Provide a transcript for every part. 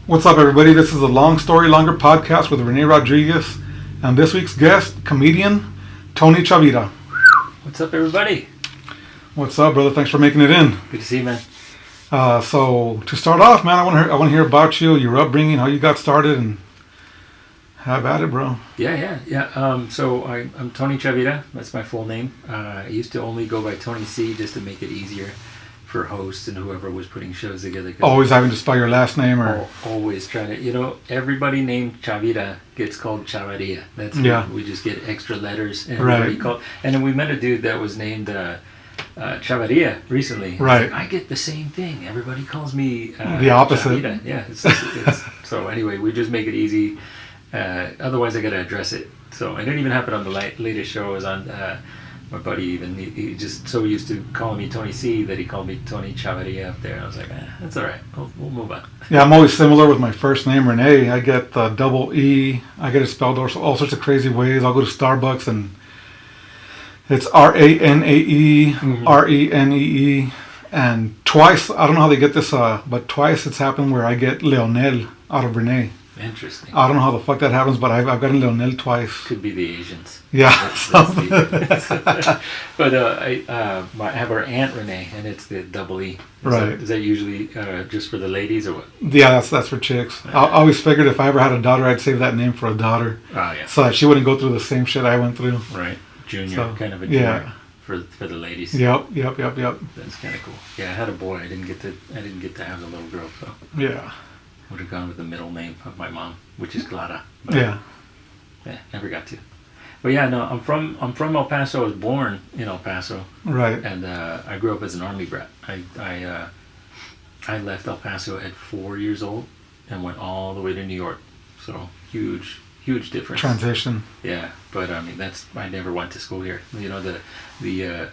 What's up, everybody? This is a Long Story Longer podcast with Rene Rodriguez and this week's guest, comedian Tony Chavira. What's up, everybody? What's up, brother? Thanks for making it in. Good to see you, man. So to start off, man, I want to hear about you, your upbringing, how you got started, and have at it, bro. Yeah. So I'm Tony Chavira. That's my full name. I used to only go by Tony C just to make it easier for hosts and whoever was putting shows together. Always having to spell your last name, or always trying to, everybody named Chavira gets called Chavira. That's we just get extra letters, and everybody called. And then we met a dude that was named Chavira recently. Right. I get the same thing. Everybody calls me the opposite. Chavira. Yeah. So anyway, we just make it easy. Otherwise, I got to address it. So it didn't even happen on the latest show. I was on. My buddy even he just so used to calling me Tony C that he called me Tony Chavira up there. I was like, that's all right. We'll move on. Yeah, I'm always similar with my first name, Rene. I get the double E. I get it spelled all sorts of crazy ways. I'll go to Starbucks and it's Ranae, Renee, and twice. I don't know how they get this, but twice it's happened where I get Leonel out of Rene. Interesting. I don't know how the fuck that happens, but I've gotten Leonel twice. Could be the Asians. Yeah. But I have our Aunt Rene, and it's the double E. Is that usually just for the ladies or what? Yeah, that's for chicks. I always figured if I ever had a daughter, I'd save that name for a daughter. Oh, yeah. So that she wouldn't go through the same shit I went through. Right. Junior, kind of a junior for the ladies. Yep. That's kind of cool. Yeah, I had a boy. I didn't get to have the little girl, so. Yeah. Would have gone with the middle name of my mom, which is Clara. But yeah, never got to. But yeah, no, I'm from El Paso. I was born in El Paso. Right. And I grew up as an army brat. I left El Paso at 4 years old and went all the way to New York. So huge difference. Transition. Yeah, but I mean I never went to school here. The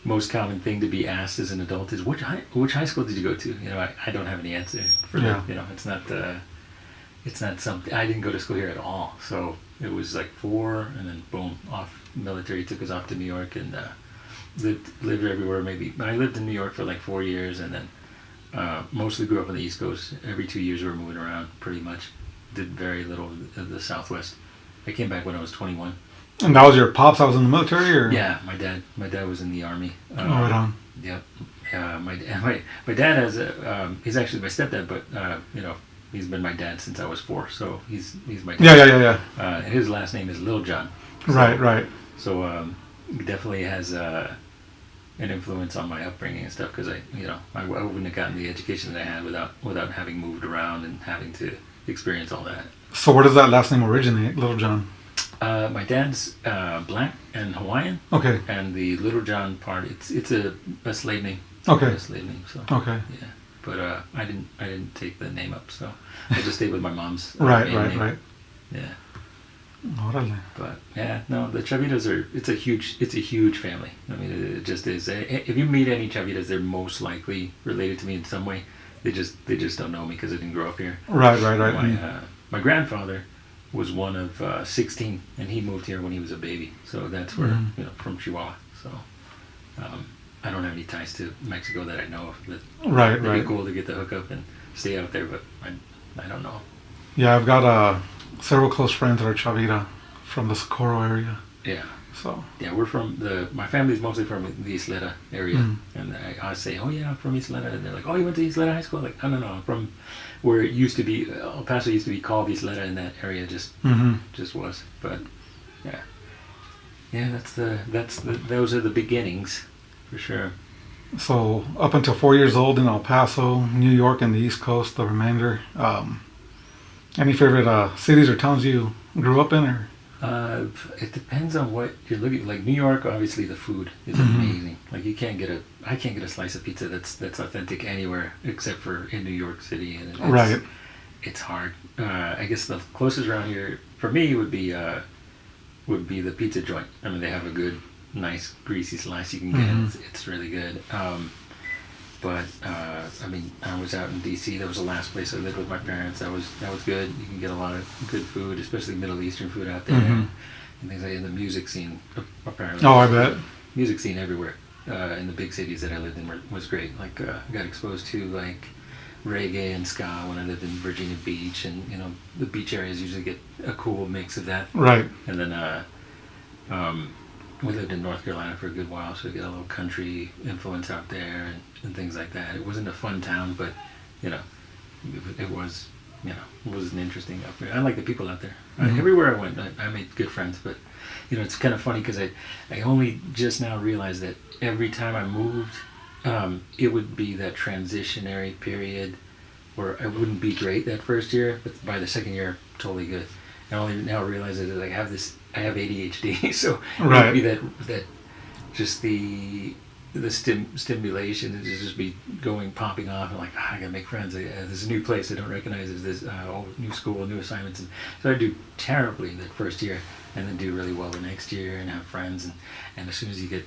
most common thing to be asked as an adult is which high school did you go to? I don't have any answer for that. It's not something. I didn't go to school here at all. So it was like 4, and then boom, off. Military took us off to New York, and lived everywhere. Maybe I lived in New York for like 4 years, and then mostly grew up on the East Coast. Every 2 years we were moving around, pretty much. Did very little of the Southwest. I came back when I was 21. And that was your pops? I was in the military, or? Yeah, my dad was in the army. Right on. Yep. My dad has he's actually my stepdad, but he's been my dad since I was 4, so he's my dad. Yeah. His last name is Lil John. So, right. So he definitely has an influence on my upbringing and stuff, because I wouldn't have gotten the education that I had without having moved around and having to experience all that. So where does that last name originate, Lil John? My dad's black and Hawaiian. Okay. And the Little John part, it's a slave name. Okay. A slave name. So. Okay. Yeah, but I didn't take the name up, so I just stayed with my mom's. Right. Yeah. Orale. But yeah, no, the Chaviras it's a huge family. I mean, it just is. If you meet any Chaviras, they're most likely related to me in some way. They just don't know me because I didn't grow up here. Right. My grandfather was one of 16, and he moved here when he was a baby. So that's where, from Chihuahua. So I don't have any ties to Mexico that I know of. But it'd be cool to get the hookup and stay out there, but I don't know. Yeah, I've got several close friends that are Chavira from the Socorro area. Yeah. So. Yeah, we're from my family's mostly from the Isleta area. And I say, oh yeah, I'm from Isleta. And they're like, oh, you went to Isleta High School? I'm like, no, I'm from where it used to be, El Paso used to be called Isleta, in that area just was. But yeah, those are the beginnings, for sure. So up until 4 years old in El Paso, New York, and the East Coast, the remainder. Any favorite cities or towns you grew up in, or? It depends on what you're looking at. Like New York, obviously the food is amazing. Like I can't get a slice of pizza that's authentic anywhere except for in New York City, and it's hard. I guess the closest around here for me would be the pizza joint. I mean, they have a good, nice, greasy slice you can get. It's really good. But I mean, I was out in D.C. That was the last place I lived with my parents. That was good. You can get a lot of good food, especially Middle Eastern food out there, and things like that. And the music scene, apparently. Oh, I bet. Music scene everywhere in the big cities that I lived in was great. Like I got exposed to like reggae and ska when I lived in Virginia Beach, and the beach areas usually get a cool mix of that. Right. And then we lived in North Carolina for a good while, so we get a little country influence out there and things like that. It wasn't a fun town, but it was it was an interesting upbringing. I like the people out there. Everywhere I went, I made good friends. But it's kind of funny because I only just now realized that every time I moved, it would be that transitionary period where I wouldn't be great that first year, but by the second year, totally good. I only now realize that I have ADHD, so it would be that just the stimulation is just be popping off, and like, I gotta make friends. This is a new place I don't recognize. There's this new school, new assignments, and so I do terribly that first year, and then do really well the next year and have friends, and as soon as you get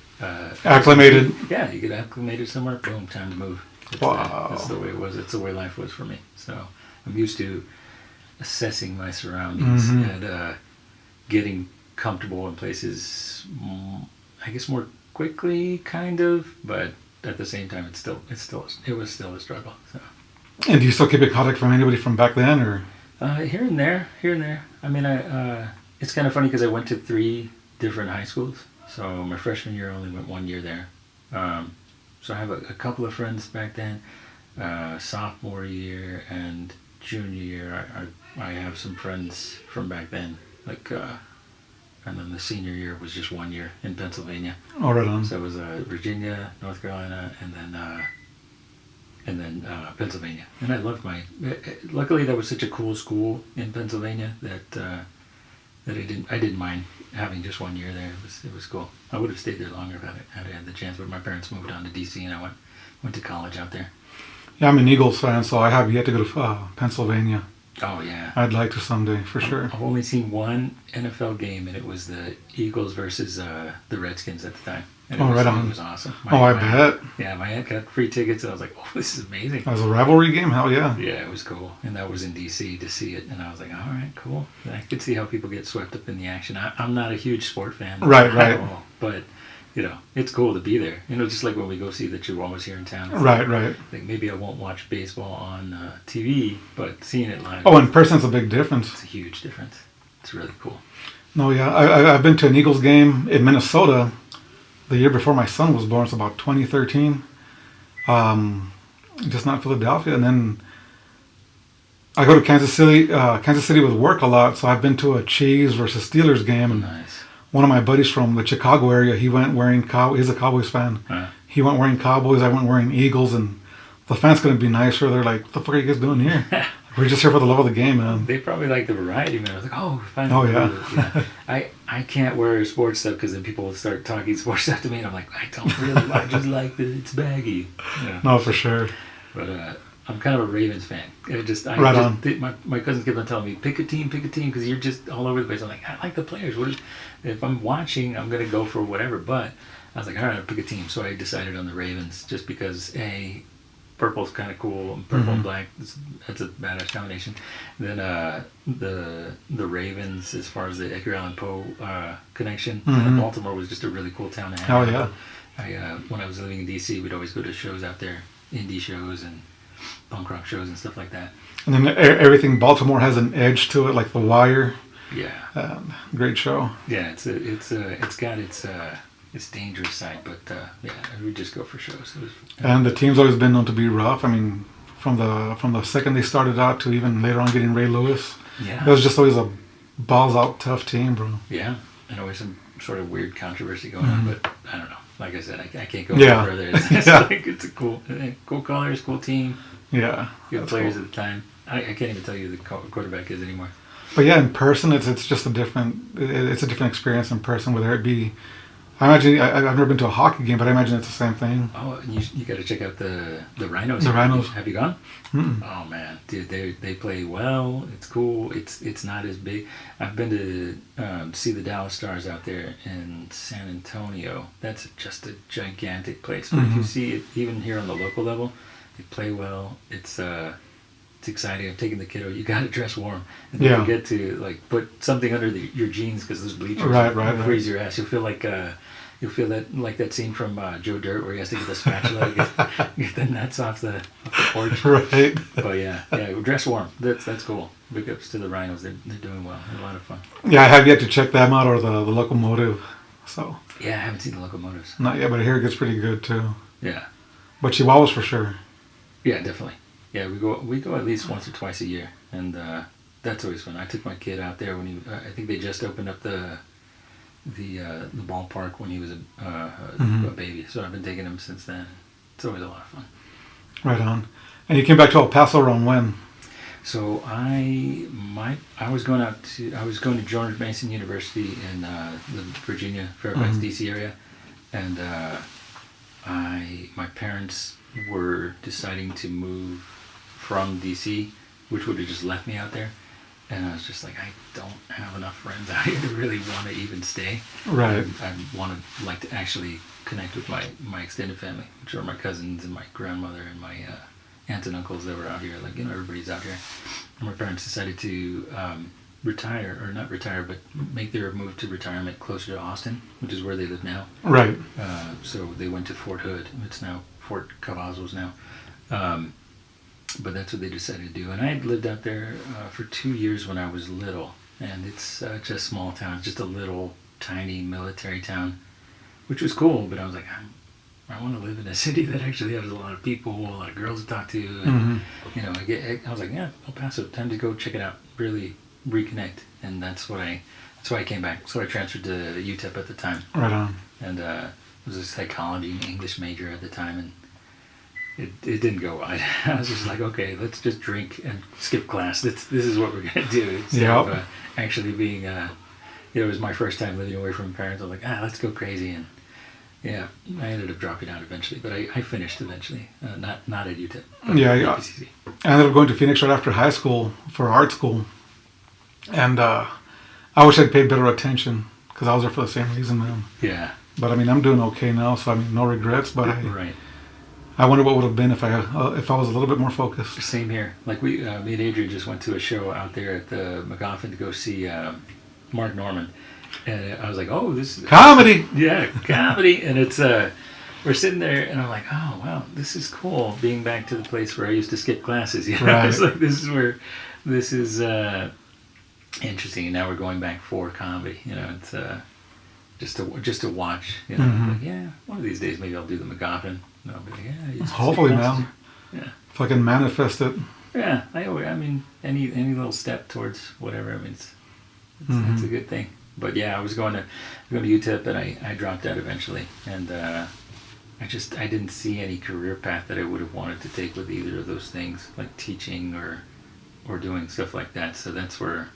acclimated, you get acclimated somewhere, boom, time to move. That's the way it was. It's the way life was for me. So I'm used to assessing my surroundings and getting comfortable in places, I guess, more quickly, kind of, but at the same time, it was still a struggle. So. And do you still keep in contact from anybody from back then, or? Here and there. I mean, it's kind of funny because I went to 3 different high schools. So my freshman year, I only went 1 year there. So I have a couple of friends back then. Sophomore year and junior year, I have some friends from back then, and then the senior year was just 1 year in Pennsylvania. Oh, right on. So it was Virginia, North Carolina, and then Pennsylvania. And I loved luckily that was such a cool school in Pennsylvania that I didn't mind having just 1 year there. It was cool. I would have stayed there longer if I had the chance, but my parents moved on to DC, and I went to college out there. Yeah, I'm an Eagles fan, so I have yet to go to Pennsylvania. Oh, yeah. I'd like to someday, for sure. I've only seen one NFL game, and it was the Eagles versus the Redskins at the time. And right on. It was awesome. I bet. Yeah, my aunt got free tickets, and I was like, oh, this is amazing. That was a rivalry game? Hell yeah. Yeah, it was cool. And that was in D.C. to see it, and I was like, all right, cool. I could see how people get swept up in the action. I'm not a huge sport fan. Right. At all, but, it's cool to be there. Just like when we go see the Chihuahuas here in town. Right. Like maybe I won't watch baseball on TV, but seeing it live. Oh, in person's a big difference. It's a huge difference. It's really cool. No, yeah. I've been to an Eagles game in Minnesota the year before my son was born. It's about 2013. Just not Philadelphia. And then I go to Kansas City with work a lot. So I've been to a Chiefs versus Steelers game. And Nice. one of my buddies from the Chicago area, he went wearing he's a Cowboys fan. He went wearing Cowboys, I went wearing Eagles, and the fans couldn't be nicer. They're like, what the fuck are you guys doing here? We're just here for the love of the game, man. They probably like the variety, man. I was like, oh, finally. Oh, yeah. I can't wear sports stuff because then people will start talking sports stuff to me, and I'm like, I don't really, I just like that it's baggy. No, for sure. But I'm kind of a Ravens fan. My cousins kept on telling me, pick a team, because you're just all over the place. I'm like, I like the players. If I'm watching, I'm going to go for whatever. But I was like, all right, I'll pick a team. So I decided on the Ravens just because, purple's kind of cool. Purple and black, that's a badass combination. Then the Ravens, as far as the Edgar Allan Poe connection, Baltimore was just a really cool town to have. Oh, yeah. When I was living in D.C., we'd always go to shows out there, indie shows and punk rock shows and stuff like that. And then everything Baltimore has an edge to it, like The Wire. Yeah. Great show. Yeah, it's got its dangerous side, but we just go for shows. And the team's always been known to be rough. I mean, from the second they started out to even later on getting Ray Lewis. Yeah. It was just always a balls out tough team, bro. Yeah, and always some sort of weird controversy going on, but I don't know. Like I said, I can't go further. It's a cool colors, cool team. Yeah. Good players at the time. I can't even tell you who the quarterback is anymore. But yeah, in person, it's just a different experience in person. Whether it be, I imagine I've never been to a hockey game, but I imagine it's the same thing. Oh, and you got to check out the Rhinos. The Rhinos. Have you gone? Mm-mm. Oh man, dude, they play well. It's cool. It's not as big. I've been to see the Dallas Stars out there in San Antonio. That's just a gigantic place. But if you see it even here on the local level, they play well. It's exciting. I'm taking the kiddo. You got to dress warm, and don't forget to put something under your jeans because those bleachers will freeze your ass. You'll feel like that scene from Joe Dirt where he has to get the spatula to get the nuts off the porch. Right. But yeah, dress warm. That's cool. Big ups to the Rhinos. They're doing well. They're a lot of fun. Yeah, I have yet to check them out or the locomotive. So Yeah, I haven't seen the locomotives. not yet, but I hear it gets pretty good too. Yeah. But Chihuahuas for sure. Yeah, definitely. Yeah, we go at least once or twice a year, and that's always fun. I took my kid out there when I think they just opened up the ballpark when he was a baby. So I've been taking him since then. It's always a lot of fun. Right on. And you came back to El Paso around when? So I was going to George Mason University in the Virginia, Fairfax, DC area, and my parents were deciding to move from DC, which would have just left me out there, and I was just like, I don't have enough friends out here to really want to even stay. Right. I like to actually connect with my extended family, which are my cousins and my grandmother and my aunts and uncles that were out here. Like, everybody's out here. And my parents decided to retire, or not retire, but make their move to retirement closer to Austin, which is where they live now. Right. So they went to Fort Hood. It's now Fort Cavazos now. But that's what they decided to do. And I had lived out there for 2 years when I was little. And it's such a small town. It's just a little tiny military town, which was cool. But I was like, I want to live in a city that actually has a lot of people, a lot of girls to talk to. And, I was like, yeah, El Paso, time to go check it out. Really reconnect. And that's why I came back. So I transferred to UTEP at the time. Right on. And was a psychology and English major at the time, and it didn't go well. I was just like, okay, let's just drink and skip class. This is what we're gonna do instead of actually being. It was my first time living away from parents. I was like, let's go crazy, and yeah, I ended up dropping out eventually, but I finished eventually. Not at UTEP. Yeah, I ended up going to Phoenix right after high school for art school, and I wish I'd paid better attention because I was there for the same reason, man. Yeah. But I mean, I'm doing okay now, so I mean, no regrets. But I wonder what would have been if I was a little bit more focused. Same here. Like me and Adrian just went to a show out there at the McGoffin to go see Mark Norman, and I was like, oh, this is comedy. Yeah, comedy, and it's we're sitting there, and I'm like, oh wow, this is cool. Being back to the place where I used to skip classes. Right. It's like this is interesting, and now we're going back for comedy. It's. Just to watch, like, yeah, one of these days maybe I'll do the McGoffin. And I'll be like, yeah. Hopefully, man. Yeah. If I can manifest it. Yeah, I mean, any little step towards whatever. I mean, it's a good thing. But yeah, I was going to UTEP, and I dropped out eventually, and I didn't see any career path that I would have wanted to take with either of those things, like teaching or doing stuff like that. So that's where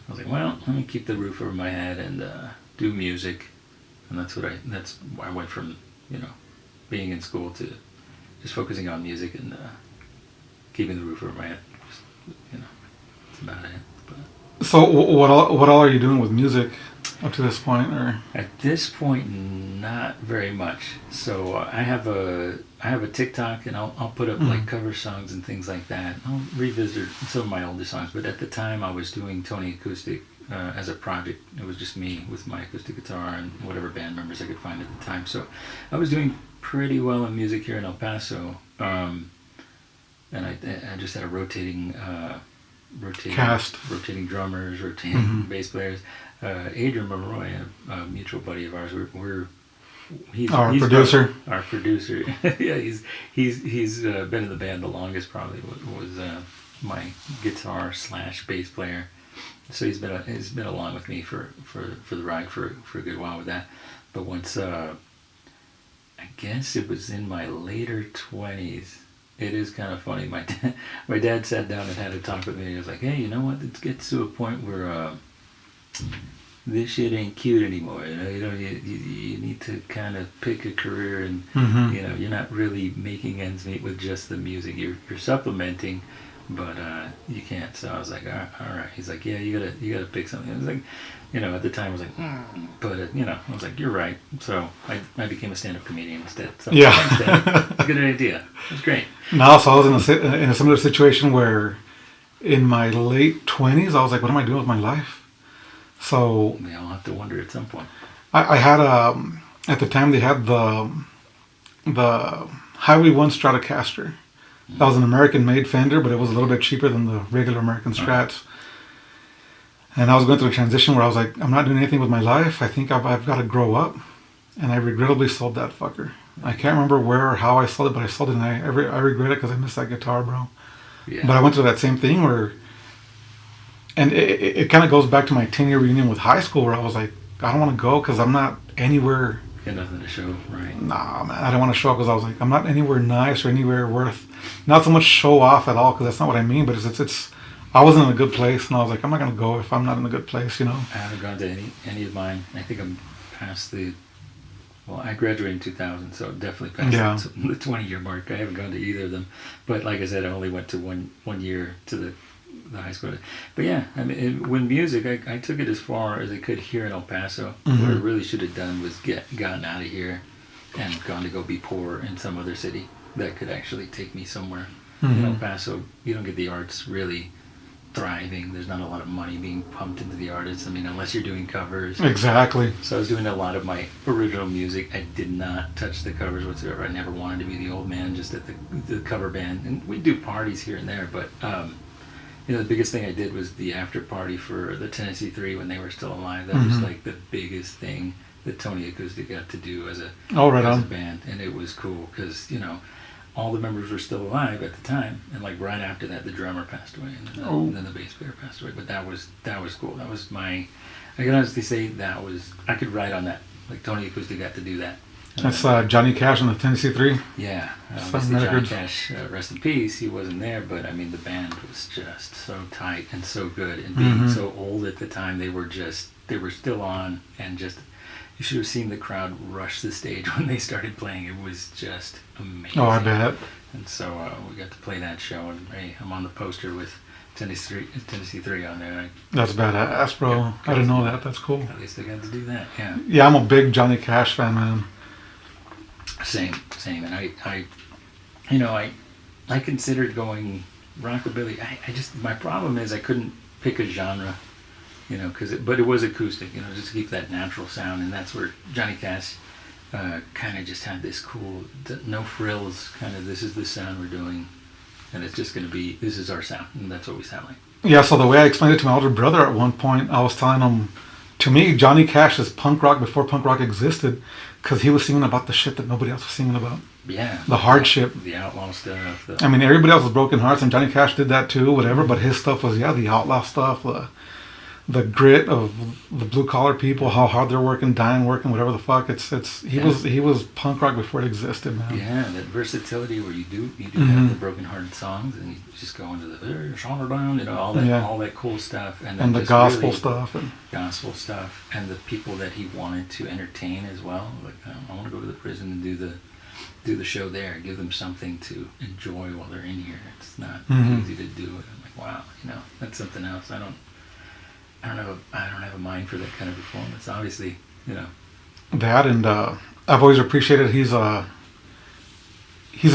I was like, well, let me keep the roof over my head and do music. And that's why I went from, being in school to just focusing on music and keeping the roof over my head. Just, that's about it. But so what all are you doing with music up to this point? Or at this point, not very much. So I have a TikTok, and I'll put up like cover songs and things like that. I'll revisit some of my older songs, but at the time I was doing Tony Acoustic as a project. It was just me with my acoustic guitar and whatever band members I could find at the time. So I was doing pretty well in music here in El Paso, and I just had a rotating cast, rotating drummers, rotating bass players. Adrian Monroy, a mutual buddy of ours, he's our producer. Our producer, yeah, he's been in the band the longest. Probably was my guitar / bass player. So he's been along with me for the ride for a good while with that. But once I guess it was in my later 20s. It is kind of funny. My dad sat down and had a talk with me. He was like, "Hey, you know what? It gets to a point where this shit ain't cute anymore. You need to kind of pick a career, and you're not really making ends meet with just the music. You're supplementing, but you can't." So I was like, "All right." He's like, "Yeah, you gotta pick something." I was like, at the time I was like, but I was like, "You're right." So I became a stand-up comedian instead. So yeah, it's a good idea. It was great. No, so I was in a similar situation where, in my late 20s, I was like, "What am I doing with my life?" So we all have to wonder at some point. I had at the time they had the Highway 1 Stratocaster, That was an American-made Fender, but it was a little bit cheaper than the regular American Strats. And I was going through a transition where I was like, I'm not doing anything with my life. I think I've got to grow up. And I regrettably sold that fucker. I can't remember where or how I sold it, but I sold it, and I regret it because I missed that guitar, bro. Yeah. But I went through that same thing where, and it kind of goes back to my 10-year reunion with high school where I was like, I don't want to go because I'm not anywhere. Got nothing to show, right? Nah, man, I didn't want to show up because I was like, I'm not anywhere nice or anywhere worth, not so much show off at all, because that's not what I mean, but it's I wasn't in a good place, and I was like, I'm not going to go if I'm not in a good place, you know? I haven't gone to any of mine. I think I'm past well, I graduated in 2000, so definitely past the 20-year mark. I haven't gone to either of them. But like I said, I only went to one year to the high school. But yeah, I mean, when music, I took it as far as I could here in El Paso. What I really should have done was gotten out of here and gone to go be poor in some other city that could actually take me somewhere. In El Paso, you don't get the arts really thriving. There's not a lot of money being pumped into the artists. I mean, unless you're doing covers. Exactly. So I was doing a lot of my original music. I did not touch the covers whatsoever. I never wanted to be the old man just at the cover band. And we do parties here and there, but the biggest thing I did was the after party for the Tennessee Three when they were still alive. That was like the biggest thing that Tony Acoustic got to do as a band, and it was cool because all the members were still alive at the time, and like right after that, the drummer passed away, and then the bass player passed away. But that was cool. That was I can honestly say I could ride on that. Like Tony Acoustic got to do that. That's Johnny Cash and the Tennessee Three. Yeah, obviously Johnny Cash, rest in peace. He wasn't there, but I mean the band was just so tight and so good, and being so old at the time, they were still on, and just. You should have seen the crowd rush the stage when they started playing. It was just amazing. Oh, I bet. And so we got to play that show, and hey, I'm on the poster with Tennessee 3 on there. That's badass, bro. I didn't know that. That's cool. At least I got to do that, yeah. Yeah, I'm a big Johnny Cash fan, man. Same. And I considered going rockabilly. My problem is I couldn't pick a genre. But it was acoustic, just to keep that natural sound, and that's where Johnny Cash kind of just had this cool, no frills, kind of this is the sound we're doing, and it's just going to be, this is our sound, and that's what we sound like. Yeah, so the way I explained it to my older brother at one point, I was telling him, to me, Johnny Cash is punk rock before punk rock existed, because he was singing about the shit that nobody else was singing about. Yeah. The hardship. The outlaw stuff. I mean, everybody else was broken hearts, and Johnny Cash did that too, whatever, but his stuff was, the outlaw stuff, the grit of the blue collar people, how hard they're working, dying working, whatever the fuck. He was punk rock before it existed, man. Yeah, that versatility where you do have the broken hearted songs, and you just go into the shoulder down, all that cool stuff, and the gospel really stuff, and the people that he wanted to entertain as well. Like I want to go to the prison and do the show there, give them something to enjoy while they're in here. It's not easy to do it. I'm like, wow, that's something else. I don't have a mind for that kind of performance. Obviously, That, and I've always appreciated he's a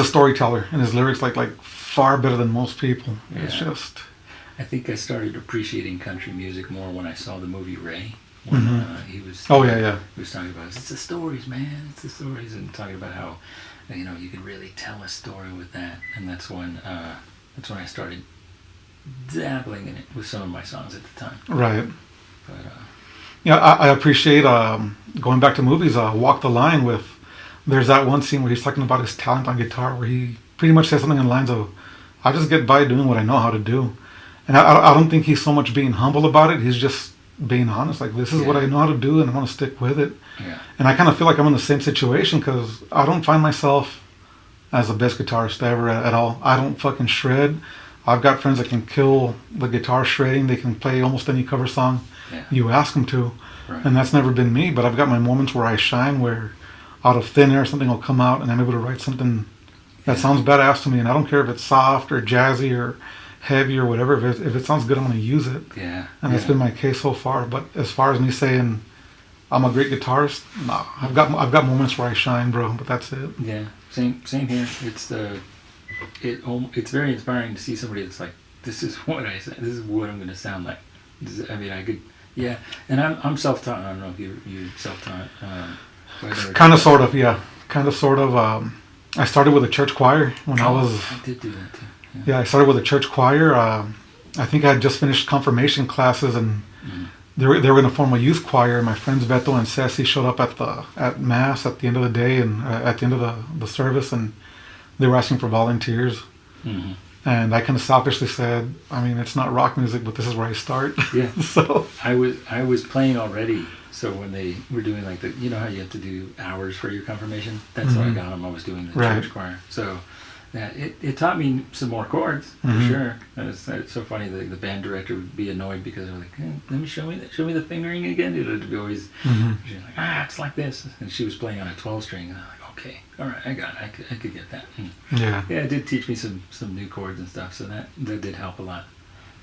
storyteller, and his lyrics like far better than most people. Yeah. It's just. I think I started appreciating country music more when I saw the movie Ray. When he was. Oh yeah. He was talking about it's the stories, man. It's the stories, and talking about how you can really tell a story with that, and that's when I started dabbling in it with some of my songs at the time. Right. But I appreciate going back to movies. Walk the Line with. There's that one scene where he's talking about his talent on guitar, where he pretty much says something in lines of, "I just get by doing what I know how to do," and I don't think he's so much being humble about it. He's just being honest. Like, this is what I know how to do, and I want to stick with it. Yeah. And I kind of feel like I'm in the same situation because I don't find myself as the best guitarist ever at all. I don't fucking shred. I've got friends that can kill the guitar shredding. They can play almost any cover song you ask them to. Right. And that's never been me. But I've got my moments where I shine, where out of thin air something will come out and I'm able to write something that sounds badass to me. And I don't care if it's soft or jazzy or heavy or whatever. If it sounds good, I'm going to use it. Yeah. And that's been my case so far. But as far as me saying I'm a great guitarist, no. I've got moments where I shine, bro. But that's it. Yeah. Same here. It's very inspiring to see somebody that's like, this is what I say. This is what I'm going to sound like. I could, and I'm self-taught. I don't know if you're self-taught. Kind of, sort of, yeah. Kind of, sort of. I started with a church choir when I was. I did do that too. Yeah, I started with a church choir. I think I had just finished confirmation classes, and they were going to form a youth choir. My friends Beto and Ceci showed up at mass at the end of the day and at the end of the service, and they were asking for volunteers. Mm-hmm. And I kind of selfishly said, I mean, it's not rock music, but this is where I start. Yeah. So I was playing already. So when they were doing like the, you know how you have to do hours for your confirmation? That's what I got them. I was doing the church choir. So that it taught me some more chords for sure. It's so funny. The band director would be annoyed because they were like, hey, let me show me the fingering again. It would be always she's like, it's like this, and she was playing on a 12-string. And I'm like, okay, all right, I got it. I could get that. And yeah, it did teach me some new chords and stuff. So that did help a lot.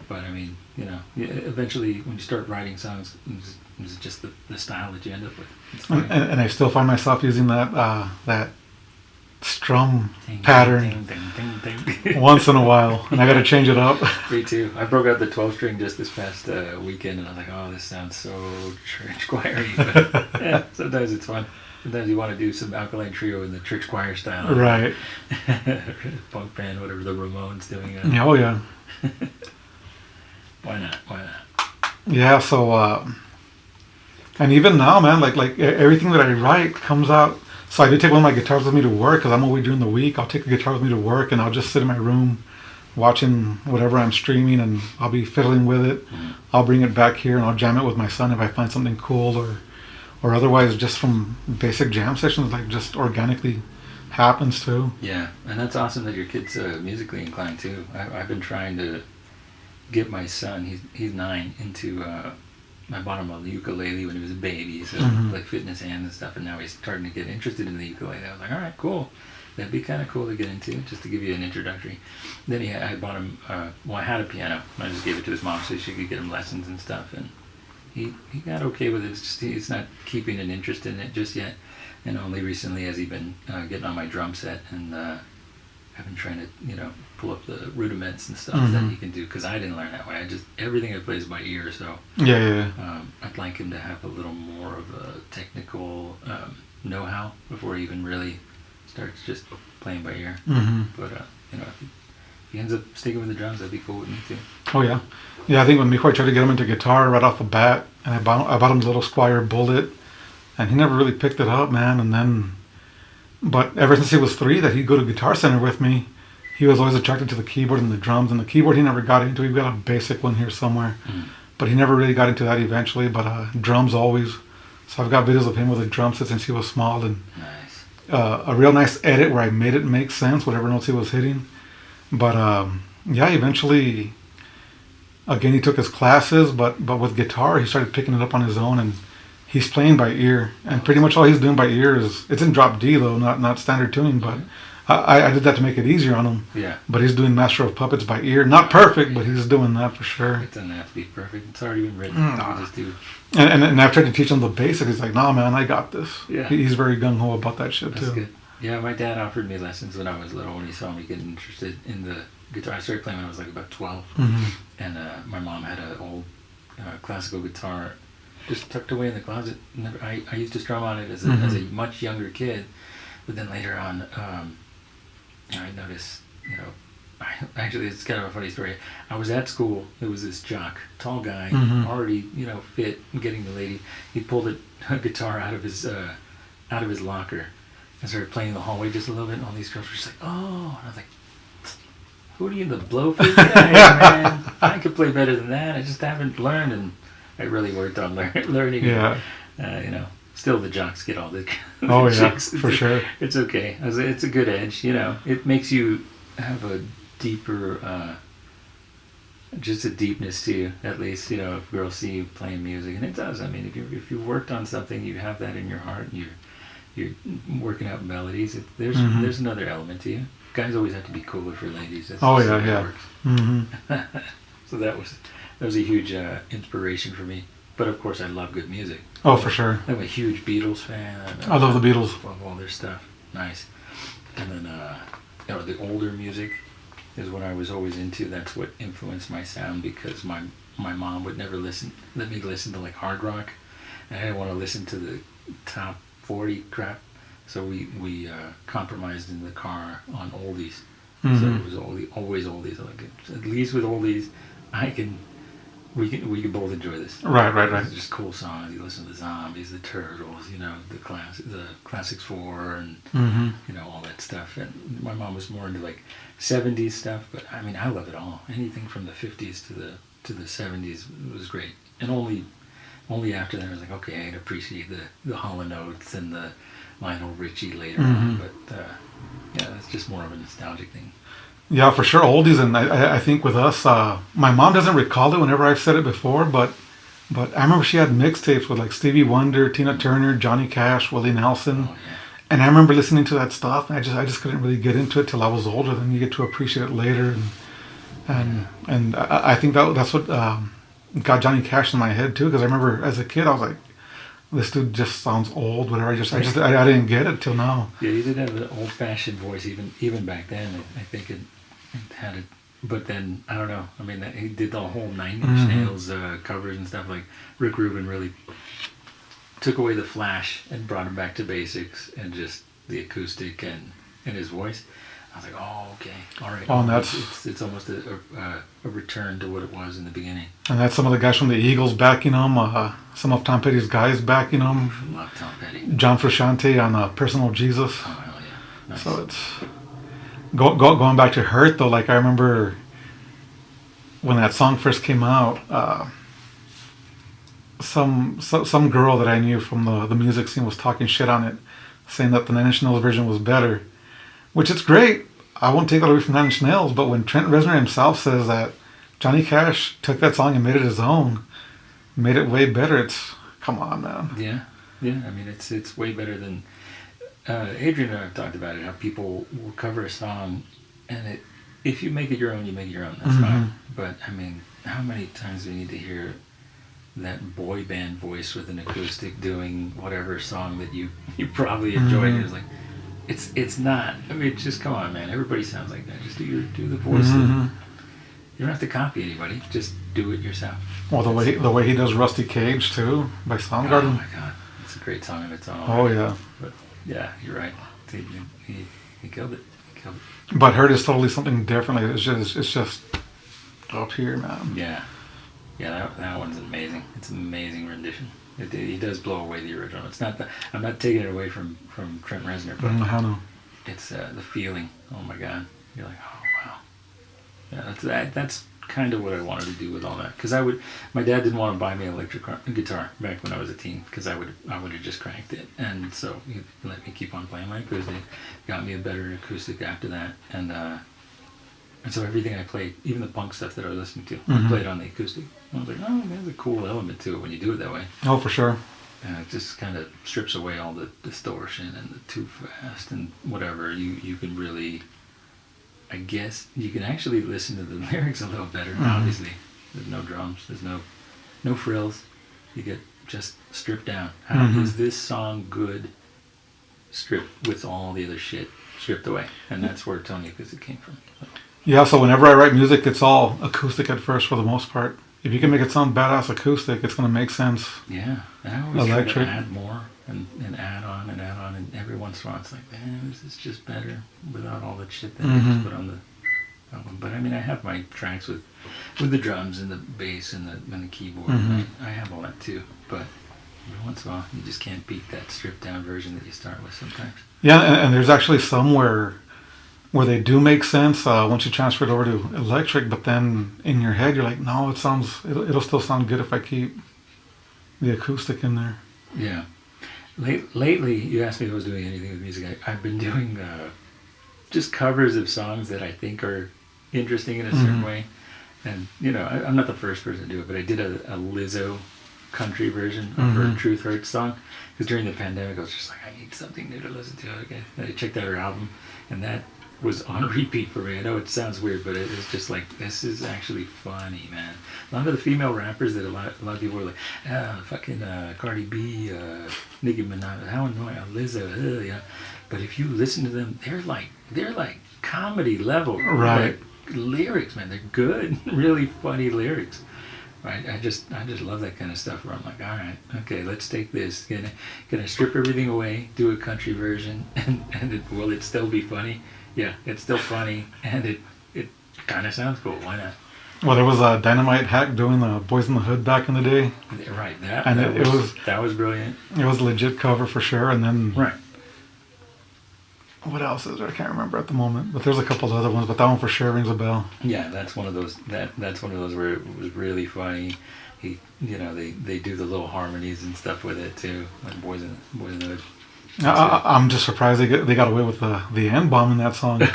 But I mean, you know, eventually when you start writing songs, it's just the style that you end up with. And I still find myself using that strum pattern once in a while, and I got to change it up. Me too. I broke out the 12-string just this past weekend, and I was like, oh, this sounds so church choir-y. But yeah, sometimes it's fun. Sometimes you want to do some alkaline trio in the church choir style. Right. Punk band, whatever the Ramones doing. Oh, yeah. Why not? Yeah, so, and even now, man, like everything that I write comes out. So I do take one of my guitars with me to work because I'm away during the week. I'll take a guitar with me to work, and I'll just sit in my room watching whatever I'm streaming, and I'll be fiddling with it. I'll bring it back here, and I'll jam it with my son if I find something cool, or otherwise just from basic jam sessions, like just organically happens too. Yeah, and that's awesome that your kid's musically inclined too. I've been trying to get my son, he's 9, into I bought him a ukulele when he was a baby, so like fit in his hands and stuff, and now he's starting to get interested in the ukulele. I was like, all right, cool. That'd be kind of cool to get into, just to give you an introductory. Then I bought him, I had a piano. I just gave it to his mom so she could get him lessons and stuff, and he got okay with it. It's just he's not keeping an interest in it just yet, and only recently has he been getting on my drum set, and I've been trying to, pull up the rudiments and stuff that he can do, because I didn't learn that way. Everything I play is by ear, so I'd like him to have a little more of a technical know-how before he even really starts just playing by ear. But if he ends up sticking with the drums, that'd be cool with me too. Oh yeah, I think when Mijo, I tried to get him into guitar right off the bat, and I bought him the little Squire Bullet, and he never really picked it up, man. But ever since he was 3, that he'd go to Guitar Center with me, he was always attracted to the keyboard and the drums. And the keyboard he never got into. He got a basic one here somewhere, but he never really got into that eventually. But drums always. So I've got videos of him with a drum set since he was small, and a real nice edit where I made it make sense, whatever notes he was hitting. But eventually, again, he took his classes, but with guitar, he started picking it up on his own, and he's playing by ear. And pretty much all he's doing by ear it's in drop D though, not standard tuning, but I did that to make it easier on him. Yeah. But he's doing Master of Puppets by ear. Not perfect, but he's doing that for sure. It doesn't have to be perfect. It's already been written. You just do. And I've tried to teach him the basics. He's like, nah, man, I got this. Yeah. He's very gung-ho about that shit, That's too. Good. Yeah, my dad offered me lessons when I was little, when he saw me getting interested in the guitar. I started playing when I was like about 12. And my mom had an old classical guitar just tucked away in the closet. I used to strum on it as a much younger kid. But then later on, I noticed, actually it's kind of a funny story. I was at school. There was this jock, tall guy, already, fit, getting the lady. He pulled a guitar out of his locker and started playing in the hallway just a little bit. And all these girls were just like, oh. And I was like, who are you, the blowfish guy, man? I could play better than that. I just haven't learned, and I really worked on learning. Yeah. Still, the jocks get all the chicks. For sure. It's okay. It's a good edge. It makes you have a deeper, just a deepness to you. At least if girls see you playing music, and it does. I mean, if you worked on something, you have that in your heart, and you're working out melodies. There's another element to you. Guys always have to be cooler for ladies. That's how it works. So that was a huge inspiration for me. But of course, I love good music. Oh, for sure. I'm a huge Beatles fan. I love the Beatles. Love all their stuff. Nice. And then, the older music is what I was always into. That's what influenced my sound, because my mom would never let me listen to like hard rock, and I didn't want to listen to the top 40 crap. So we compromised in the car on oldies. Mm-hmm. So it was always oldies. Like at least with oldies, we can both enjoy this. Right. It's just cool songs. You listen to the Zombies, the Turtles, the Classics 4, and Mm-hmm. all that stuff. And my mom was more into like 70s stuff, but I mean I love it all. Anything from the 50s to the 70s was great. And only after that I was like, okay, I'd appreciate the Hall & Oates and the Lionel Richie later on. But yeah, that's just more of a nostalgic thing. Yeah, for sure, oldies, and I think with us, my mom doesn't recall it whenever I've said it before, but I remember she had mixtapes with like Stevie Wonder, Tina Turner, Johnny Cash, Willie Nelson, Oh yeah. and I remember listening to that stuff, and I just couldn't really get into it till I was older. Then you get to appreciate it later, and I think that's what got Johnny Cash in my head too, because I remember as a kid I was like, this dude just sounds old, whatever. I didn't get it till now. Yeah, he did have an old-fashioned voice even back then. I think it had it, but then I don't know. I mean, he did the whole Nine Inch Nails covers and stuff. Like Rick Rubin really took away the flash and brought him back to basics and just the acoustic and his voice. I was like, oh, okay, all right. Oh, and that's it's almost a return to what it was in the beginning. and that's some of the guys from the Eagles backing him. Some of Tom Petty's guys backing him. Love Tom Petty. John Frusciante on Personal Jesus. Oh hell yeah. Nice. So it's going back to Hurt though. Like I remember when that song first came out, some girl that I knew from the music scene was talking shit on it, saying that the Nine Inch Nails version was better, which it's great. I won't take that away from Nine Inch Nails, but when Trent Reznor himself says that Johnny Cash took that song and made it his own, made it way better, it's come on, man. Yeah. I mean, it's way better than. Adrian and I have talked about it. How people will cover a song, and if you make it your own, you make it your own. That's fine. But I mean, how many times do we need to hear that boy band voice with an acoustic doing whatever song that you probably enjoy? And it's like, it's not. I mean, just come on, man. Everybody sounds like that. Just do the voice. You don't have to copy anybody. Just do it yourself. Well, the way he does Rusty Cage too by Soundgarden. Oh my god, it's a great song of its own. Oh yeah. But yeah, you're right. He killed it. But Hurt is totally something different. Like, it's just up here, man. Yeah, that one's amazing. It's an amazing rendition. He does blow away the original. It's not I'm not taking it away from Trent Reznor, but I know. it's the feeling. Oh my god, you're like, oh wow. Yeah, that's kind of what I wanted to do with all that. Because my dad didn't want to buy me an electric guitar back when I was a teen, because I would have just cranked it, and so he let me keep on playing my acoustic. Got me a better acoustic after that, and so everything I played, even the punk stuff that I was listening to, I played on the acoustic. I was like, oh, there's a cool element to it when you do it that way. Oh, for sure. And it just kind of strips away all the distortion and the too fast and whatever. You can really, I guess, you can actually listen to the lyrics a little better. Obviously, there's no drums, there's no frills. You get just stripped down. How is this song good? Stripped with all the other shit stripped away, and that's where Tony Acoustic came from. So. Yeah, so whenever I write music, it's all acoustic at first for the most part. If you can make it sound badass acoustic, it's going to make sense. Yeah, I always try to add more and add on, and every once in a while it's like, man, this is just better without all that shit that I just put on the album. But I mean, I have my tracks with the drums and the bass and the keyboard. I have all that too, but every once in a while you just can't beat that stripped down version that you start with sometimes. Yeah, and there's actually somewhere where they do make sense once you transfer it over to electric, but then in your head you're like, no, it'll still sound good if I keep the acoustic in there. Yeah. Lately, you asked me if I was doing anything with music. I've been doing just covers of songs that I think are interesting in a certain way. And, I'm not the first person to do it, but I did a Lizzo country version of her Truth Hurts song. Because during the pandemic, I was just like, I need something new to listen to. Okay. And I checked out her album, and that was on repeat for me. I know it sounds weird, but it was just like, this is actually funny, man. A lot of the female rappers that a lot of people were like, fucking Cardi B, Nicki Minaj, how annoying, Lizzo, yeah. But if you listen to them, they're like comedy level, right? Like, lyrics, man, they're good, really funny lyrics. I just love that kind of stuff where I'm like, all right, okay, let's take this, gonna strip everything away, do a country version, and will it still be funny? Yeah, it's still funny, and it kind of sounds cool. Why not? Well, there was a Dynamite Hack doing the Boys in the Hood back in the day. Right, that was brilliant. It was a legit cover for sure, and then right. What else is there? I can't remember at the moment, but there's a couple of other ones, but that one for sure rings a bell. Yeah, that's one of those. That's one of those where it was really funny. They do the little harmonies and stuff with it too, like Boys in the Hood. I'm just surprised they got away with the N-bomb in that song. The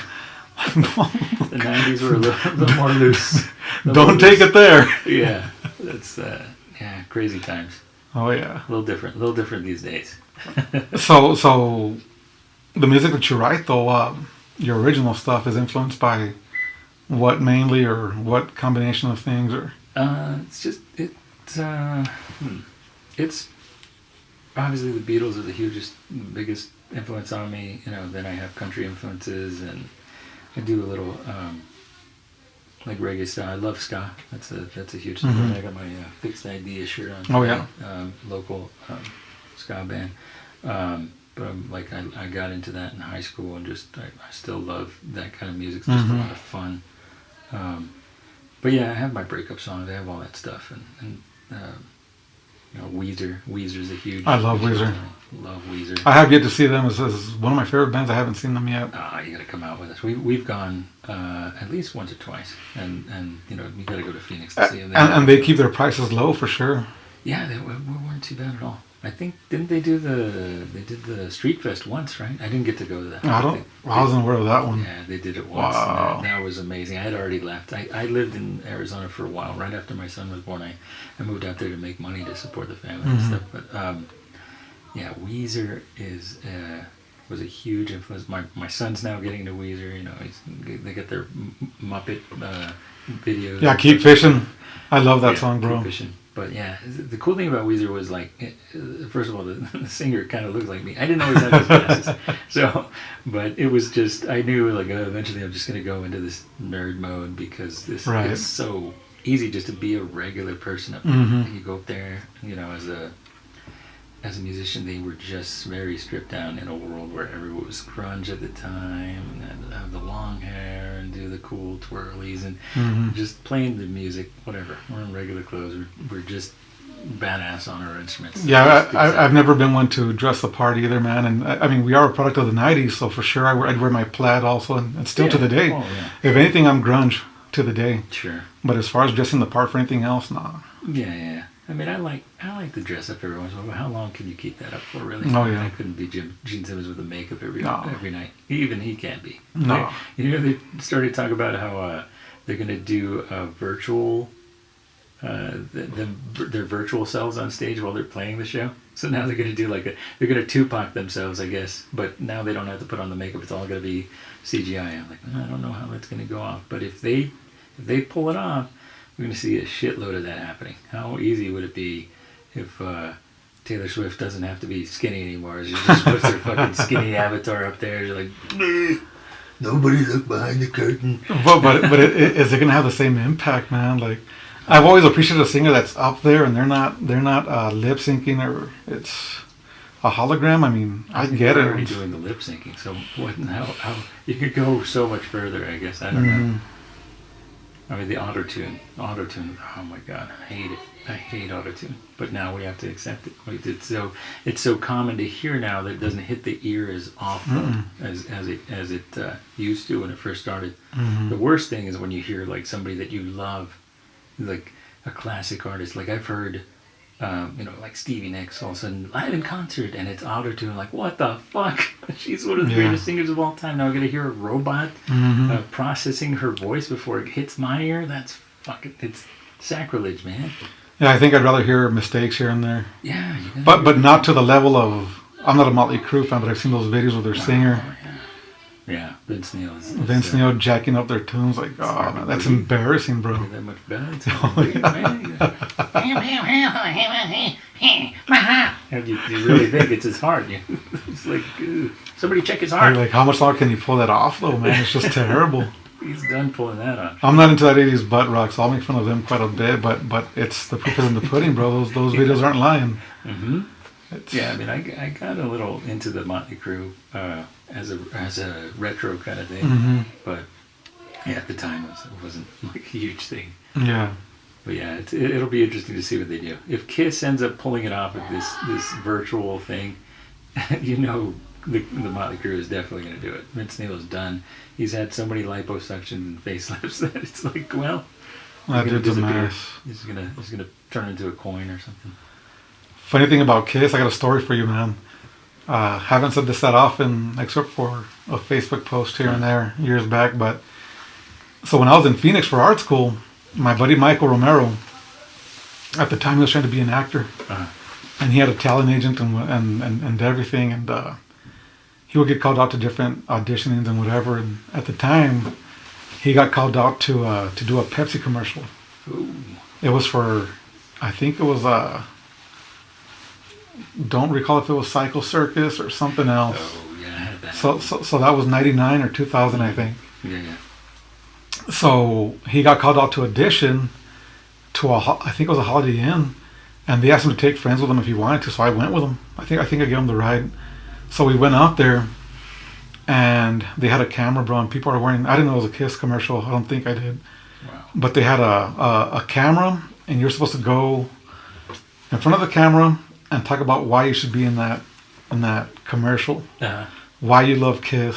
90s were a little more loose. Don't take it there. Yeah, that's crazy times. Oh yeah, a little different these days. So the music that you write, though, your original stuff is influenced by what mainly, or what combination of things, or? It's obviously the Beatles are the biggest influence on me. Then I have country influences, and I do a little like reggae style. I love ska. That's a huge thing. Mm-hmm. I got my Fixed Idea shirt on. Oh yeah. Local ska band. But I got into that in high school, and I still love that kind of music. It's just a lot of fun. But yeah, I have my breakup songs. I have all that stuff, and Weezer. Weezer's a huge. I love Weezer. Love Weezer. I have yet to see them as one of my favorite bands. I haven't seen them yet. You got to come out with us. We've gone at least once or twice, and you got to go to Phoenix to see them. And they keep their prices low for sure. Yeah, they weren't too bad at all. I think did the Street Fest once, right? I didn't get to go to that. I wasn't aware of that one. Yeah, they did it once. Wow. And that was amazing. I had already left. I lived in Arizona for a while. Right after my son was born, I moved out there to make money to support the family and stuff. But yeah, Weezer was a huge influence. My son's now getting into Weezer. They get their Muppet videos. Yeah, Keep Fishing. I love that song, bro. Keep Fishing. But yeah, the cool thing about Weezer was first of all, the singer kind of looked like me. I didn't always have his glasses, but it was just, I knew eventually I'm just going to go into this nerd mode, because it's so easy just to be a regular person up there. And you go up there, as a musician, they were just very stripped down in a world where everyone was grunge at the time, and have the long hair and do the cool twirlies and just playing the music, whatever. We're in regular clothes. We're just badass on our instruments. Yeah, I've never been one to dress the part either, man. And I mean, we are a product of the 90s, so for sure I'd wear my plaid also, and still to the day. Oh, yeah. If anything, I'm grunge to the day. Sure. But as far as dressing the part for anything else, nah. Yeah. I mean, I like to dress up every once in a while. How long can you keep that up for, really? Oh, yeah. I couldn't be Gene Simmons with the makeup every night. Even he can't be. No. They started talking about how they're going to do a virtual, their virtual selves on stage while they're playing the show. So now they're going to do they're going to Tupac themselves, I guess. But now they don't have to put on the makeup. It's all going to be CGI. I'm like, I don't know how that's going to go off. But if they pull it off, we're going to see a shitload of that happening. How easy would it be if Taylor Swift doesn't have to be skinny anymore? She just puts her fucking skinny avatar up there. She's like, nobody look behind the curtain. But is it going to have the same impact, man? Like, I've always appreciated a singer that's up there and they're not lip syncing, or it's a hologram. I mean, I get it. They're already doing the lip syncing, so how you could go so much further, I guess. I don't know. I mean, the auto-tune, oh my God, I hate it. I hate auto-tune. But now we have to accept it. It's so common to hear now that it doesn't hit the ear as often as it used to when it first started. The worst thing is when you hear somebody that you love, like a classic artist. Like I've heard, like Stevie Nicks all of a sudden live in concert, and it's auto-tune. Like, what the fuck? She's one of the greatest singers of all time. Now I'm gonna hear a robot processing her voice before it hits my ear. That's it's sacrilege, man. Yeah, I think I'd rather hear mistakes here and there. Yeah. But not to the level of, I'm not a Motley Crue fan, but I've seen those videos with their singer. Yeah, Vince Neil. Vince Neil jacking up their tunes, like, oh man, that's embarrassing, bro. That much better. You really think it's his heart? It's like, somebody check his heart. Like, how much longer can you pull that off, though, man? It's just terrible. He's done pulling that off. I'm not into that 80s butt rock, so I'll make fun of them quite a bit. But it's the proof is in the pudding, bro. Those videos aren't lying. Mm-hmm. Yeah, I mean, I got a little into the Motley Crue as a retro kind of thing, Mm-hmm. but yeah, at the time it wasn't like a huge thing. Yeah. But yeah, it'll be interesting to see what they do. If Kiss ends up pulling it off with this virtual thing, you know, the Motley Crue is definitely going to do it. Vince Neil's done. He's had so many liposuctions and facelifts that it's like, well, That dude's a mess. He's gonna turn into a coin or something. Funny thing about Kiss, I got a story for you, man. Haven't said this that often, except for a Facebook post here and there years back. But so when I was in Phoenix for art school, my buddy Michael Romero, at the time he was trying to be an actor, and he had a talent agent and everything, and he would get called out to different auditionings and whatever. And at the time, he got called out to do a Pepsi commercial. Ooh. It was for, I think it was don't recall if it was Cycle Circus or something else. Oh yeah, I had that. So that was 99 or 2000, I think. Yeah. So he got called out to audition to I think it was a Holiday Inn, and they asked him to take friends with him if he wanted to. So I went with him. I think I gave him the ride. So we went out there, and they had a camera, bro, and people are wearing. I didn't know it was a Kiss commercial. I don't think I did. Wow. But they had a camera, and you're supposed to go in front of the camera and talk about why you should be in that commercial. Why you love Kiss.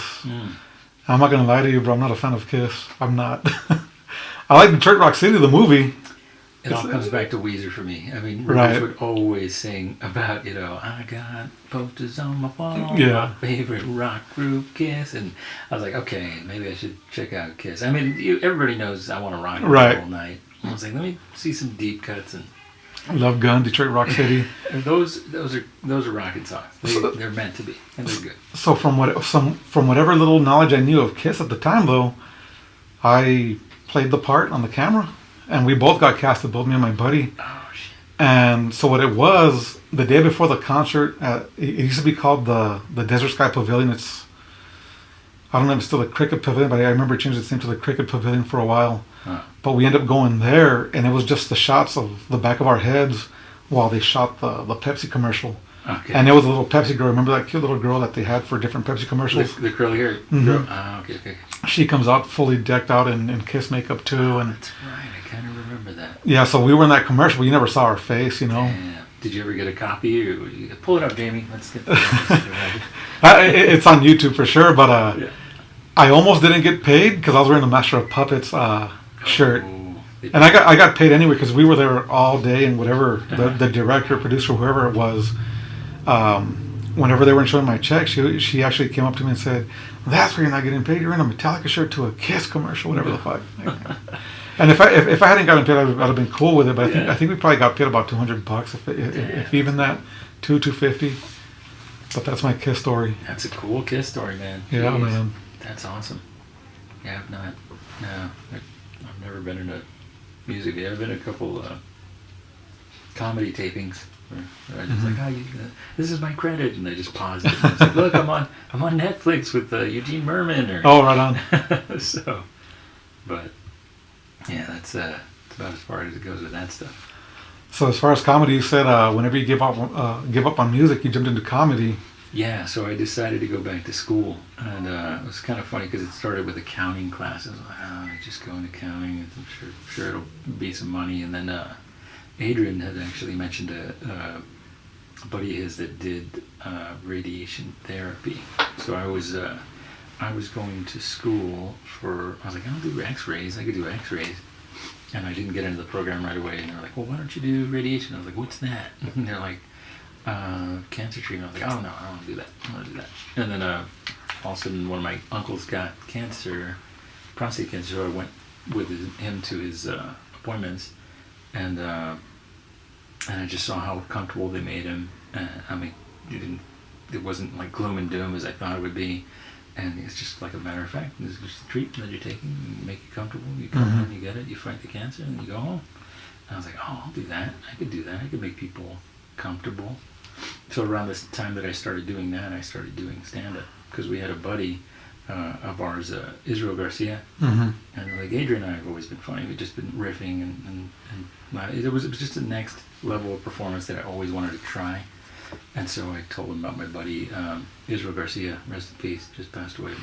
I'm not gonna lie to you, bro. I'm not a fan of Kiss. I'm not. I like Detroit Rock City, the movie. It all comes back to Weezer for me. I mean, Right. Rivers would always sing about, I got posters on my wall, Yeah. my favorite rock group, Kiss, and I was like, okay, maybe I should check out Kiss. I mean, everybody knows I want to rock and roll Right. all night. I was like, let me see some deep cuts, and Love Gun, Detroit Rock City. those are rocking songs. They're meant to be, and they're good. So from whatever little knowledge I knew of Kiss at the time, though, I played the part on the camera, and we both got casted, both me and my buddy. Oh shit! And so what it was, the day before the concert, it used to be called the Desert Sky Pavilion. I don't know if it's still the Cricket Pavilion, but I remember it changed its name to the Cricket Pavilion for a while. But we ended up going there, and it was just the shots of the back of our heads while they shot the Pepsi commercial. Okay. And it was a little Pepsi girl. Remember that cute little girl that they had for different Pepsi commercials? The curly hair Mhm. girl. Ah, okay. She comes out fully decked out in Kiss makeup too, and That's right. I kind of remember that. yeah. So we were in that commercial, but you never saw our face, you know. Yeah. Did you ever get a copy? Or pull it up, Jamie. Let's get. It's on YouTube for sure, but Yeah. I almost didn't get paid because I was wearing the Master of Puppets shirt, Oh, and I got paid anyway because we were there all day, and whatever the director, producer, whoever it was, whenever they weren't showing my check, she actually came up to me and said, "That's where you're not getting paid. You're in a Metallica shirt to a Kiss commercial, whatever the fuck." And if I hadn't gotten paid, I'd have been cool with it. But I think we probably got paid about $200, if even that, $250. But that's my Kiss story. That's a cool Kiss story, man. Yeah, Jeez. man. That's awesome. Yeah, I've not. No, I've never been into music. I've been to a couple comedy tapings where I just this is my credit, and they just pause it. And it's like, look, I'm on Netflix with Eugene Merman. Oh, right on. So, but yeah, that's about as far as it goes with that stuff. So as far as comedy, you said whenever you give up on music, you jumped into comedy. Yeah, so I decided to go back to school, and it was kind of funny because it started with accounting classes. I was like, I just go into accounting, I'm sure it'll be some money. And then Adrian had actually mentioned a buddy of his that did radiation therapy. So I was going to school I was like, I'll do X-rays. I could do X-rays. And I didn't get into the program right away. And they were like, well, why don't you do radiation? I was like, what's that? And they're like, cancer treatment. I was like, oh no, I don't want to do that. I want to do that. And then all of a sudden, one of my uncles got cancer, prostate cancer. So I went with him to his appointments, and I just saw how comfortable they made him. I mean, it wasn't like gloom and doom as I thought it would be. And it's just like a matter of fact, it's just the treatment that you're taking, you make you comfortable, you come in, you get it, you fight the cancer, and you go home. And I was like, oh, I'll do that. I could do that. I could make people comfortable. So around this time that I started doing that, I started doing stand-up. Because we had a buddy of ours, Israel Garcia, Mm-hmm. and like Adrian and I have always been funny. We've just been riffing, and it was just the next level of performance that I always wanted to try. And so I told him about my buddy Israel Garcia, rest in peace, just passed away.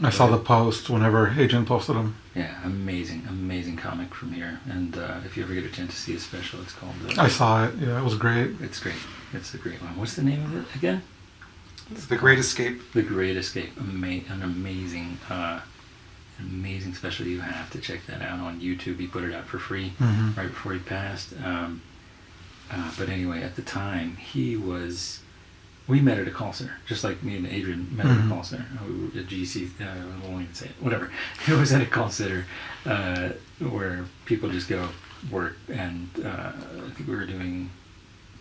I saw the post whenever Adrian posted them. Yeah, amazing comic from here. And if you ever get a chance to see his special, it's called. I saw it. Yeah, it was great. It's great. It's a great one. What's the name of it again? The Great Escape. The Great Escape. An amazing special. You have to check that out on YouTube. He put it out for free right before he passed. But anyway, at the time, we met at a call center, just like me and Adrian met at a call center. We were at GC, I won't even say it, whatever. It was at a call center where people just go work, and I think we were doing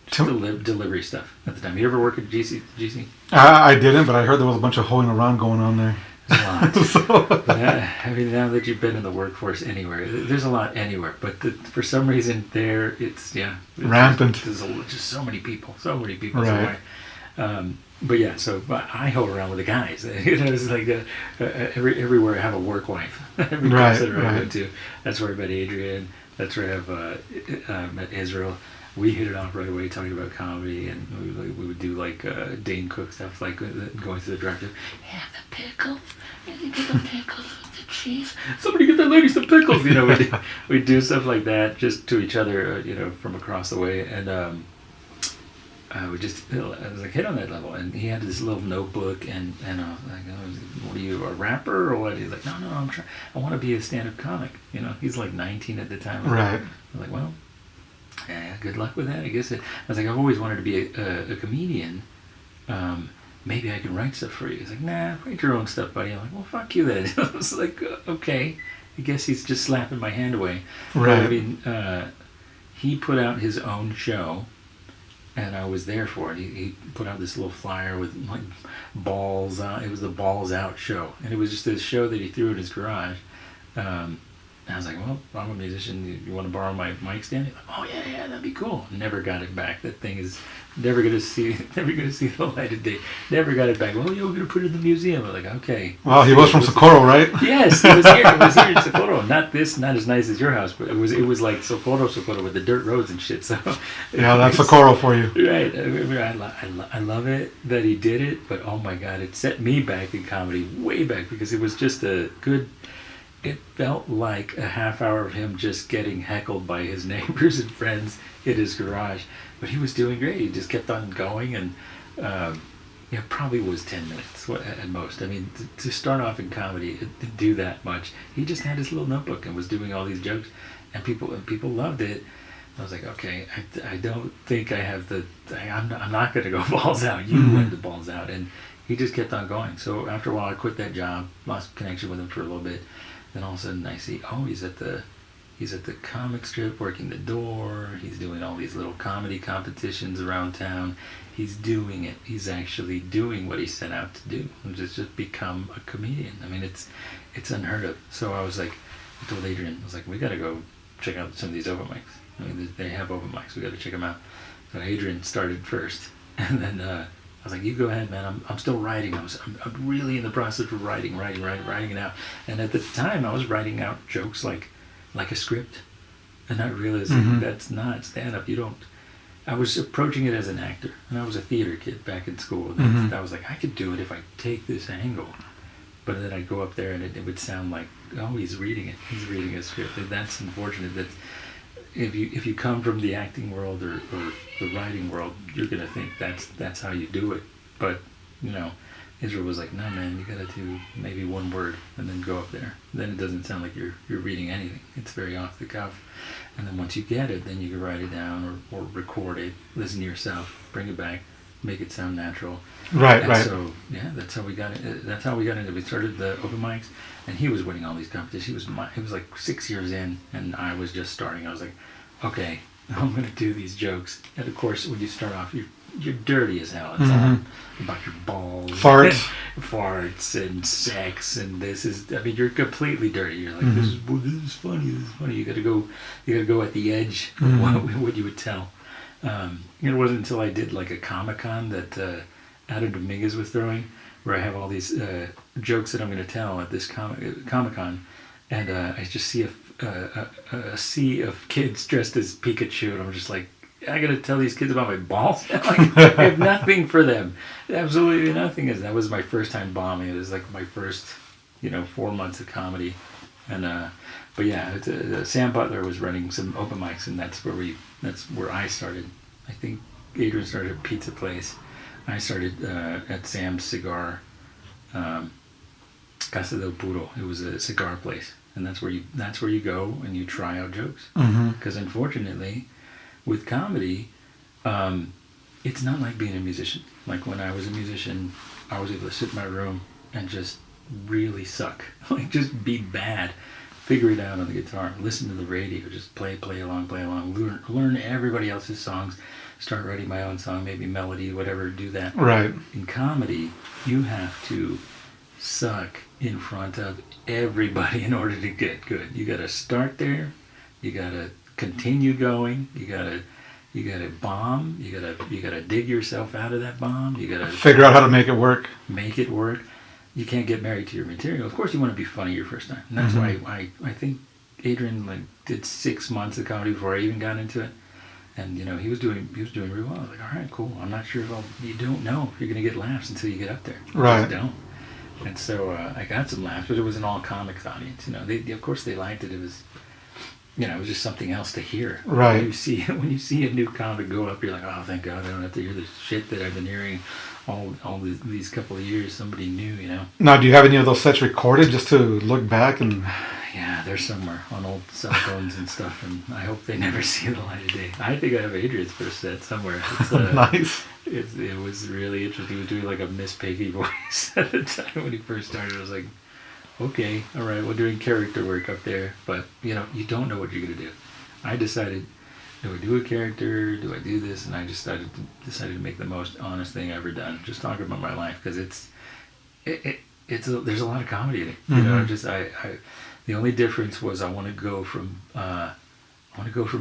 delivery stuff at the time. You ever work at GC? I didn't, but I heard there was a bunch of hoeing around going on there. There's a lot. But, I mean, now that you've been in the workforce anywhere, there's a lot anywhere. But for some reason, it's rampant. There's just so many people. Right. But yeah, so I hoe around with the guys. It's like everywhere I have a work wife. Every Right, center I right. go to, that's where I met Adrian. That's where I've met Israel. We hit it off right away talking about comedy, and we would do like Dane Cook stuff, like going to the drive-thru. Have the pickles. You get the pickles with the cheese. Somebody get that lady some pickles. We'd do stuff like that just to each other, from across the way, and I was like hit on that level. And he had this little notebook, and I was like, what are you, a rapper or what? He's like, no, I want to be a stand-up comic. He's like 19 at the time. Right. I'm like, well. Yeah, good luck with that. I guess I was like, I've always wanted to be a comedian. Maybe I can write stuff for you. He's like, nah, write your own stuff, buddy. I'm like, well, fuck you then. I was like, okay. I guess he's just slapping my hand away. Right. But, I mean, he put out his own show, and I was there for it. He put out this little flyer with like balls on. It was the Balls Out show, and it was just a show that he threw in his garage. I was like, well, I'm a musician. You want to borrow my mic stand? He's like, oh yeah, that'd be cool. Never got it back. That thing is never gonna see the light of day. Never got it back. Well, you're gonna put it in the museum. I'm like, okay. Well, he was from Socorro, right? Yes, it was here. It was here in Socorro. Not as nice as your house, but it was like Socorro with the dirt roads and shit. So Yeah, that's Socorro for you. right. I love it that he did it, but oh my god, it set me back in comedy way back, because it was just a good. It felt like a half hour of him just getting heckled by his neighbors and friends in his garage. But he was doing great. He just kept on going, and probably was 10 minutes at most. I mean, to start off in comedy, to do that much, he just had his little notebook and was doing all these jokes, and people loved it. I was like, okay, I don't think I have I'm not going to go balls out. You went the balls out. And he just kept on going. So after a while, I quit that job, lost connection with him for a little bit. Then all of a sudden I see, he's at the comic strip working the door. He's doing all these little comedy competitions around town. He's doing it. He's actually doing what he set out to do, which is just become a comedian. I mean, it's unheard of. So I was like, I told Adrian, I was like, we got to go check out some of these open mics. I mean, they have open mics. We got to check them out. So Adrian started first, and then I was like, you go ahead, man. I'm still writing. I'm really in the process of writing it out. And at the time, I was writing out jokes like a script, and not realizing that's not stand-up. I was approaching it as an actor, and I was a theater kid back in school. And I was like, I could do it if I take this angle. But then I'd go up there, and it would sound like, oh, he's reading it. He's reading a script. And that's unfortunate. That if you come from the acting world or the writing world, you're gonna think that's how you do it. But Israel was like, no, man, you gotta do maybe one word and then go up there. Then it doesn't sound like you're reading anything. It's very off the cuff. And then once you get it, then you can write it down or record it, listen to yourself, bring it back, make it sound natural. Right. So yeah, that's how we got it. That's how we got into it. We started the open mics, and he was winning all these competitions. He was like 6 years in, and I was just starting. I was like, okay, I'm gonna do these jokes. And of course, when you start off, you're dirty as hell. It's all about your balls, farts, and sex, and you're completely dirty. You're like, this is funny. You gotta go at the edge of what you would tell. It wasn't until I did like a Comic-Con that Adam Dominguez was throwing, where I have all these jokes that I'm going to tell at this Comic-Con, and I just see a sea of kids dressed as Pikachu, and I'm just like, I got to tell these kids about my balls. Like, I have nothing for them, absolutely nothing. That was my first time bombing. It was like my first, 4 months of comedy, and but yeah, Sam Butler was running some open mics, and that's where I started. I think Adrian started at Pizza Place. I started at Sam's Cigar, Casa del Puro. It was a cigar place, and that's where you go and you try out jokes. Because unfortunately, with comedy, it's not like being a musician. Like when I was a musician, I was able to sit in my room and just really suck, like just be bad, figure it out on the guitar, listen to the radio, just play along, learn everybody else's songs, start writing my own song, maybe melody, whatever, do that. Right. In comedy, you have to suck in front of everybody in order to get good. You got to start there. You got to continue going. You got to bomb. You got to dig yourself out of that bomb. You got to figure out how to make it work. Make it work. You can't get married to your material. Of course, you want to be funny your first time. And that's why I think Adrian did 6 months of comedy before I even got into it. And he was doing really well. I was like, all right, cool. I'm not sure you don't know if you're gonna get laughs until you get up there. You right. just don't. And so I got some laughs, but it was an all comics audience. They of course they liked it. It was, it was just something else to hear. Right. When you see a new comic go up, you're like, oh, thank God, I don't have to hear the shit that I've been hearing all these couple of years. Somebody new, Now, do you have any of those sets recorded just to look back and? Yeah, they're somewhere on old cell phones and stuff, and I hope they never see the light of day. I think I have Adrian's first set somewhere. It's, nice. It was really interesting. He was doing like a Miss Piggy voice at the time when he first started. I was like, okay, all right, we're doing character work up there, but you don't know what you're gonna do. I decided, do I do a character? Do I do this? And I just decided to make the most honest thing I've ever done. Just talking about my life, because there's a lot of comedy in it. I the only difference was I want to go from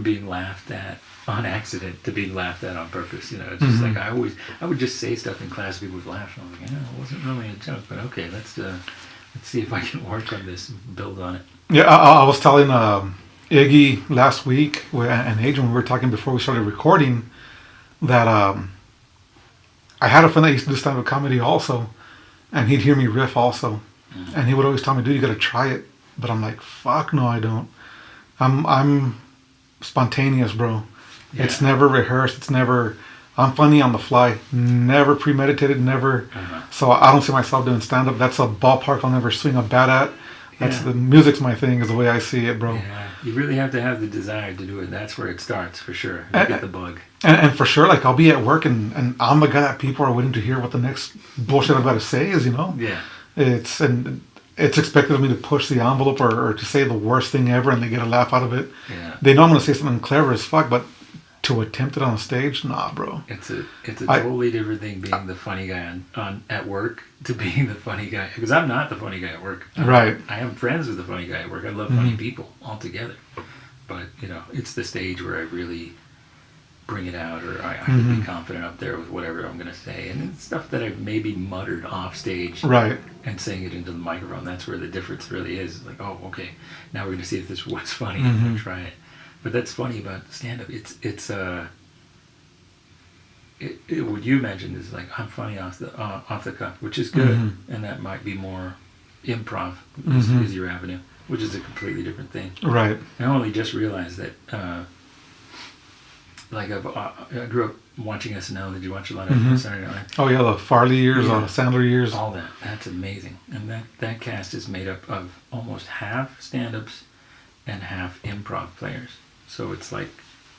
being laughed at on accident to being laughed at on purpose. It's just like I would just say stuff in class, people would laugh, and I was like, it wasn't really a joke, but okay, let's see if I can work on this and build on it. Yeah, I was telling Iggy last week and Adrian, we were talking before we started recording, that I had a friend that used to do stand-up comedy also, and he'd hear me riff also, and he would always tell me, dude, you got to try it. But I'm like, fuck no, I don't. I'm spontaneous, bro. Yeah. It's never rehearsed. It's never. I'm funny on the fly. Never premeditated. Never. So I don't see myself doing stand up. That's a ballpark I'll never swing a bat at. That's the music's my thing. Is the way I see it, bro. Yeah, you really have to have the desire to do it. That's where it starts for sure. You get the bug. And for sure, like I'll be at work and I'm the guy that people are waiting to hear what the next bullshit I'm about to say is. Yeah. It's expected of me to push the envelope or to say the worst thing ever, and they get a laugh out of it. Yeah. They know I'm gonna say something clever as fuck, but to attempt it on stage, nah, bro. It's a totally different thing being the funny guy on at work to being the funny guy, because I'm not the funny guy at work. Right. I am friends with the funny guy at work. I love funny people altogether, but it's the stage where I really bring it out, or I can be confident up there with whatever I'm gonna say, and it's stuff that I've maybe muttered off stage, right, and saying it into the microphone. That's where the difference really is. Like, oh, okay, now we're gonna see if this was funny. I'm gonna try it. But that's funny about stand-up. What you mentioned is like, I'm funny off the cuff, which is good, and that might be more improv is your avenue, which is a completely different thing. Right. I only just realized that. Like I grew up watching SNL. Did you watch a lot of Saturday Night Live? Oh yeah, the Farley years, Sandler years. All that. That's amazing. And that cast is made up of almost half stand-ups and half improv players. So it's like,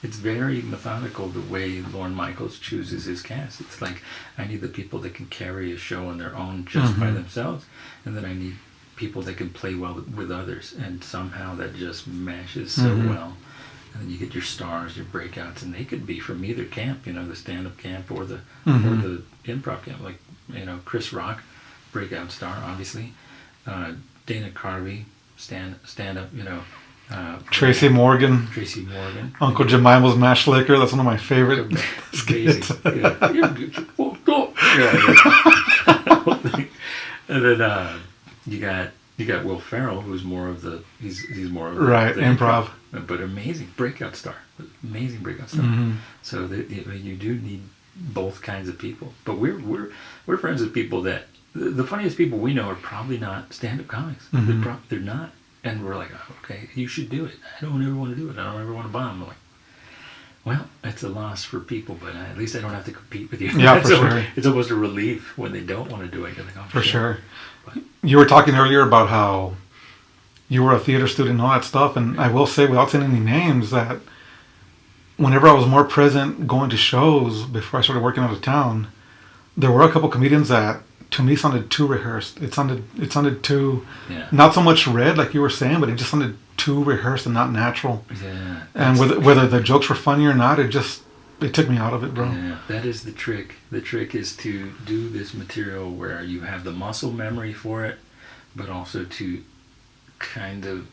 it's very methodical the way Lorne Michaels chooses his cast. It's like, I need the people that can carry a show on their own just by themselves, and then I need people that can play well with others, and somehow that just meshes so well. And then you get your stars, your breakouts, and they could be from either camp, the stand-up camp or the improv camp. Like, Chris Rock, breakout star, obviously. Dana Carvey, stand-up, Tracy Morgan. Uncle Jemima's Mash Liquor. That's one of my favorite skits. And then you got Will Ferrell, who's more of the he's more of Right, the improv. but amazing breakout star, amazing breakout star. Mm-hmm. So you do need both kinds of people. But we're friends with people that the funniest people we know are probably not stand-up comics. Mm-hmm. They're not, and we're like, oh, okay, you should do it. I don't ever want to do it. I don't ever want to bomb. I'm like, well, it's a loss for people, but at least I don't have to compete with you. Yeah, for sure. It's almost a relief when they don't want to do it. You're like, oh, For sure. But, You were talking earlier about how you were a theater student and all that stuff, and I will say, without saying any names, that whenever I was more present going to shows before I started working out of town, there were a couple comedians that to me sounded too rehearsed. It sounded too, yeah. not so much read like you were saying, but it just sounded too rehearsed and not natural. Yeah. And whether the jokes were funny or not, it took me out of it, bro. Yeah, that is the trick. The trick is to do this material where you have the muscle memory for it, but also to kind of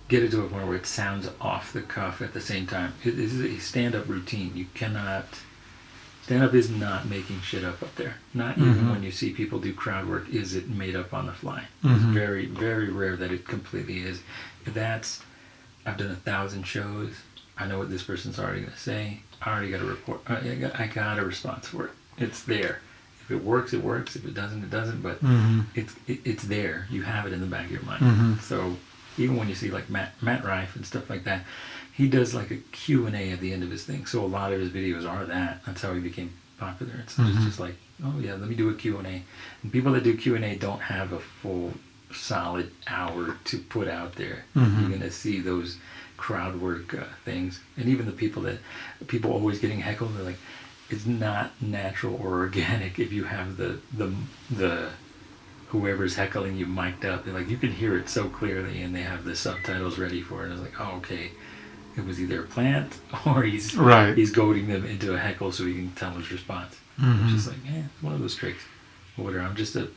get it to a point where it sounds off the cuff at the same time. It is a stand-up routine. You cannot... Stand-up is not making shit up there. Not even when you see people do crowd work is it made up on the fly. It's very, very rare that it completely is. I've done 1,000 shows. I know what this person's already going to say. I already got a report. I got a response for it. It's there. If it works, it works. If it doesn't, it doesn't. But it's there. You have it in the back of your mind. So even when you see like Matt Rife and stuff like that, he does like a Q&A at the end of his thing. So a lot of his videos are that. That's how he became popular. It's just like, oh yeah, let me do a Q&A. And people that do Q&A don't have a full solid hour to put out there. You're going to see those crowd work things. And even the people always getting heckled, they're like, it's not natural or organic if you have the whoever's heckling you mic'd up. They're like, you can hear it so clearly, and they have the subtitles ready for it. I was like, oh, okay. It was either a plant or he's goading them into a heckle so he can tell his response. It's just like, it's one of those tricks. Or whatever. I'm just a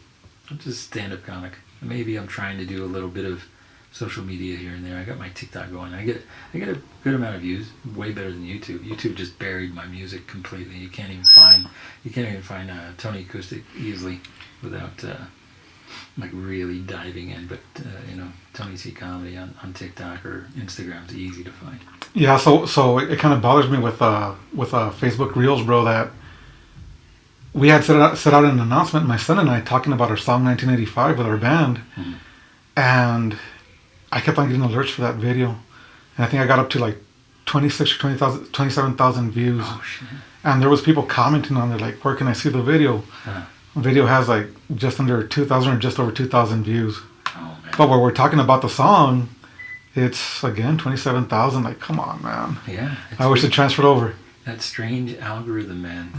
stand-up comic. Maybe I'm trying to do a little bit of social media here and there. I got my TikTok going. I get a good amount of views, way better than YouTube. YouTube just buried my music completely. You can't even find Tony Acoustic easily without like really diving in. But Tony C Comedy on TikTok or Instagram is easy to find. Yeah, so it kind of bothers me with Facebook Reels, bro, that we had set out an announcement, my son and I, talking about our song 1985 with our band, and I kept on getting alerts for that video, and I think I got up to like 26 or 27,000 views. Oh shit! And there was people commenting on there like, where can I see the video? The video has like just under 2,000 or just over 2,000 views. Oh man! But when we're talking about the song, it's again 27,000. Like, come on, man. Yeah. I wish it transferred over. That strange algorithm, man.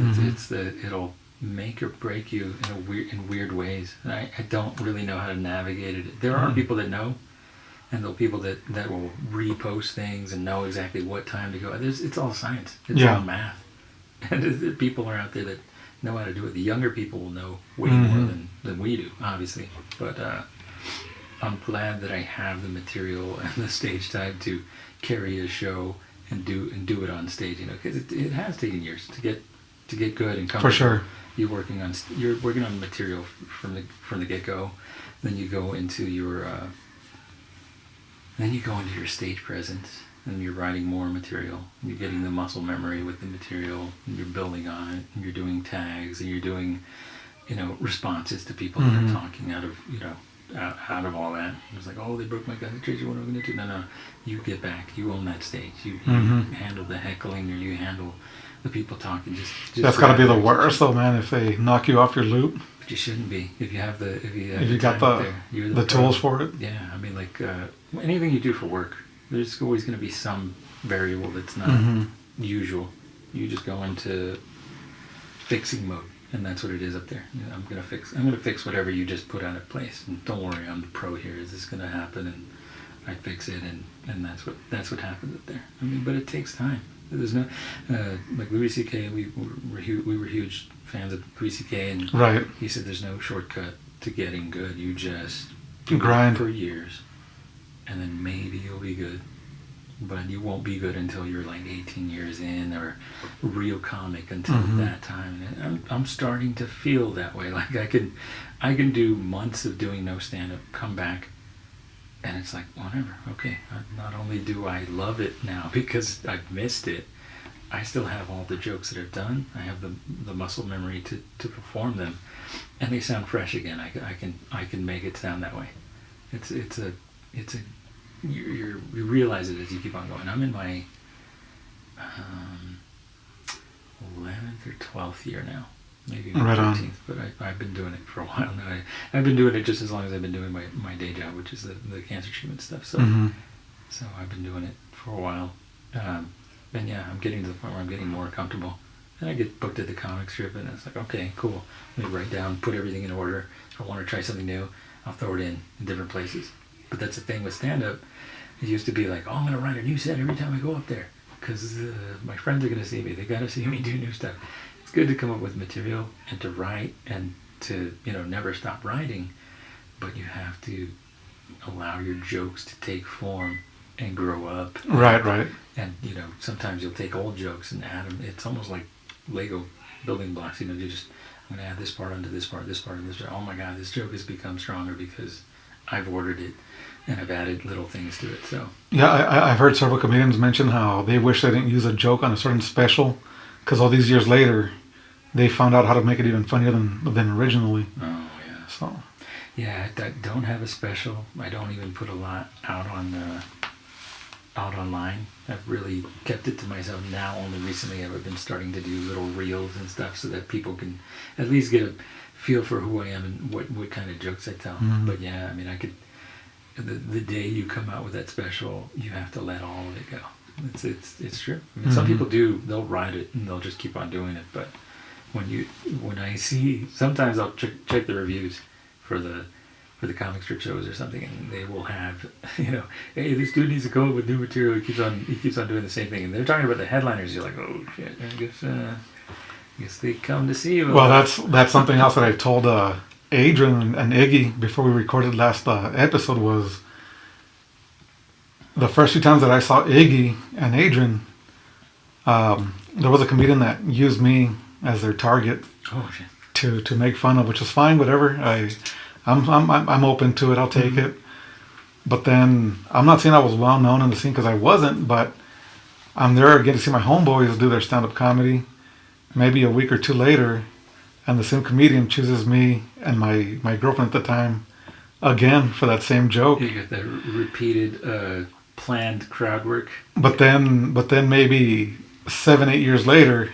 It'll make or break you in weird ways. And I don't really know how to navigate it. There are people that know, and there are people that will repost things and know exactly what time to go. It's all science. It's all math. And people are out there that know how to do it. The younger people will know way more than we do, obviously. But I'm glad that I have the material and the stage time to carry a show and do it on stage. Because it has taken years to get good and comfortable. For sure. You're working on material from the get-go. Then you go into your stage presence, and you're writing more material. And you're getting the muscle memory with the material, and you're building on it. And you're doing tags, and you're doing, responses to people that are talking out of all that. It's like, oh, they broke my concentration. What am I going to do? No. You get back. You own that stage. You handle the heckling, or you handle the people talking. Just That's got to be the worst, though, man. If they knock you off your loop. But you shouldn't be. If you got the tools for it. Yeah, I mean, like anything you do for work, there's always going to be some variable that's not usual. You just go into fixing mode, and that's what it is up there. I'm gonna fix whatever you just put out of place. And don't worry, I'm the pro here. Is this gonna happen? And I fix it, and that's what happens up there. I mean, but it takes time. There's no like Louis C.K. We were huge fans of Louis C.K. and he said there's no shortcut to getting good. You just grind for years, and then maybe you'll be good. but you won't be good until you're like 18 years in, or real comic until that time. And I'm starting to feel that way. Like I can do months of doing no stand-up, come back, and it's like, whatever, okay. Not only do I love it now because I've missed it, I still have all the jokes that I've done. I have the muscle memory to perform them, and they sound fresh again. I can make it sound that way. You realize it as you keep on going. I'm in my 11th or 12th year now, maybe even 13th, but I've been doing it for a while now. I've been doing it just as long as I've been doing my day job, which is the cancer treatment stuff. So so I've been doing it for a while. And yeah, I'm getting to the point where I'm getting more comfortable. And I get booked at the comic strip, and it's like, okay, cool. Let me write down, put everything in order. If I want to try something new, I'll throw it in different places. But that's the thing with stand-up. It used to be like, oh, I'm going to write a new set every time I go up there, because my friends are going to see me. They got to see me do new stuff. It's good to come up with material and to write and to, never stop writing. But you have to allow your jokes to take form and grow up. Right. And, sometimes you'll take old jokes and add them. It's almost like Lego building blocks. I'm going to add this part onto this part, this part, and this part. Oh my God, this joke has become stronger because I've ordered it and I've added little things to it. So yeah, I've heard several comedians mention how they wish they didn't use a joke on a certain special, because all these years later, they found out how to make it even funnier than originally. Oh yeah. So yeah, I don't have a special. I don't even put a lot out online. I've really kept it to myself now. Only recently I've been starting to do little reels and stuff so that people can at least get a feel for who I am and what kind of jokes I tell. But yeah, I mean, I could. The day you come out with that special, you have to let all of it go. It's true. I mean, some people they'll write it and they'll just keep on doing it. But when I see, sometimes I'll check the reviews for the comic strip shows or something, and they will have, hey, this dude needs to come up with new material. He keeps on doing the same thing, and they're talking about the headliners. You're like, oh shit, I guess they come to see you. Well, that's something else that I told Adrian and Iggy before we recorded last episode. Was the first few times that I saw Iggy and Adrian, there was a comedian that used me as their target. Oh shit. To make fun of, which is fine, whatever. I'm open to it. I'll take it. But then I'm not saying I was well known in the scene, because I wasn't. But I'm there getting to see my homeboys do their stand-up comedy. Maybe a week or two later, and the same comedian chooses me and my girlfriend at the time again for that same joke. You get that repeated planned crowd work. But then maybe 7-8 years later,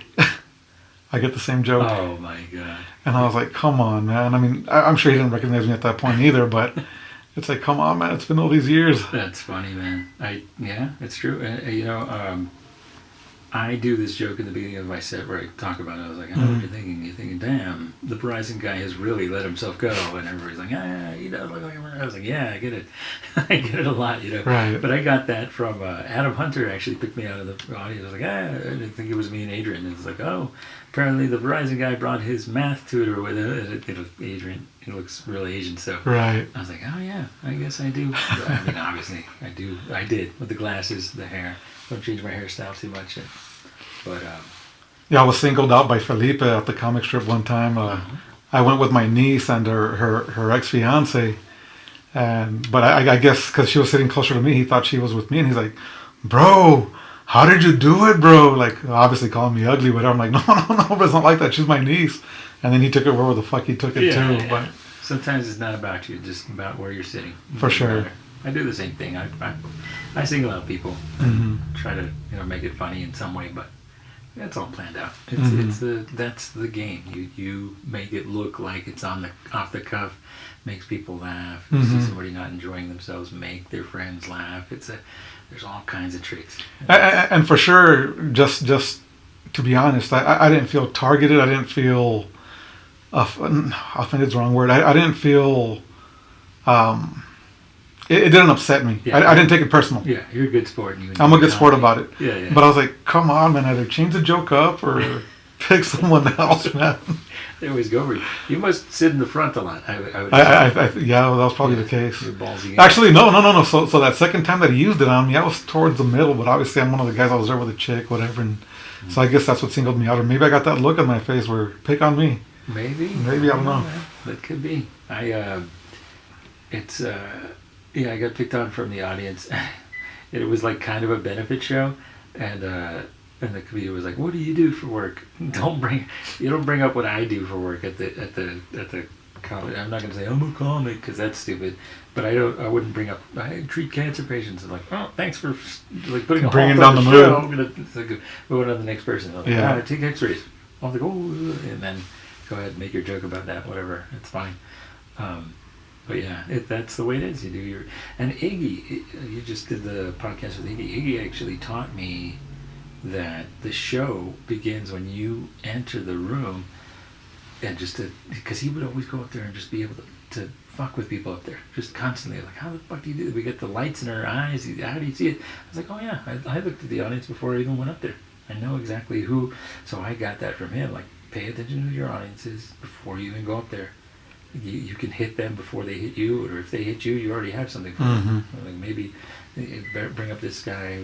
I get the same joke. Oh my God. And I was like, come on, man. I mean, I'm sure he didn't recognize me at that point either, but it's like, come on, man. It's been all these years. That's funny, man. Yeah, it's true. I do this joke in the beginning of my set where I talk about it. I was like, I know what you're thinking. You're thinking, damn, the Verizon guy has really let himself go. And everybody's like, he does look like a I was like, yeah, I get it. I get it a lot, Right. But I got that from Adam Hunter actually picked me out of the audience. I was like, I didn't think it was me and Adrian. And it's like, oh, apparently the Verizon guy brought his math tutor with him. Adrian, he looks really Asian. So right. I was like, oh yeah, I guess I do. I mean, obviously, I did with the glasses, the hair. Don't change my hairstyle too much. But yeah, I was singled out by Felipe at the comic strip one time. I went with my niece and her ex-fiance, but I guess because she was sitting closer to me, he thought she was with me, and he's like, bro, how did you do it, bro? Like, obviously calling me ugly, whatever. I'm like, no, but it's not like that. She's my niece. And then he took it wherever the fuck he took it to. Yeah. But sometimes it's not about you, it's just about where you're sitting. For sure. I do the same thing. I single out people, try to make it funny in some way, but that's all planned out. That's the game. You make it look like it's off the cuff, makes people laugh. You see somebody not enjoying themselves, make their friends laugh. There's all kinds of tricks. And for sure, just to be honest, I didn't feel targeted. I didn't feel offended is the wrong word. I didn't feel it didn't upset me. Yeah. I didn't take it personal. Yeah, you're a good sport. I'm a good sport about it. Yeah. But I was like, come on, man, either change the joke up or pick someone else, man. They always go over you. You must sit in the front a lot. I would Yeah, that was probably the case. You're ballsy. Actually, no. So that second time that he used it on me, I was towards the middle, but obviously I'm one of the guys. I was there with a chick, whatever, and so I guess that's what singled me out. Or maybe I got that look on my face where pick on me. Maybe I don't know. That could be. I got picked on from the audience. It was like kind of a benefit show, and the comedian was like, "What do you do for work? You don't bring up what I do for work at the comedy. I'm not gonna say I'm a comic because that's stupid, but I wouldn't bring up I treat cancer patients. I'm like, oh, thanks for like putting bringing down the show. mood. I'm gonna like, move on to the next person. I'm like, Yeah. I take X-rays. I was like, oh, and then go ahead and make your joke about that. Whatever, it's fine. But yeah, that's the way it is. You do your and Iggy. You just did the podcast with Iggy. Iggy actually taught me that the show begins when you enter the room, and because he would always go up there and just be able to fuck with people up there, just constantly. Like, how the fuck do you do it? We get the lights in our eyes. How do you see it? I was like, oh yeah, I looked at the audience before I even went up there. I know exactly who. So I got that from him. Like, pay attention to who your audience is before you even go up there. You can hit them before they hit you, or if they hit you, you already have something for them. Like maybe bring up this guy.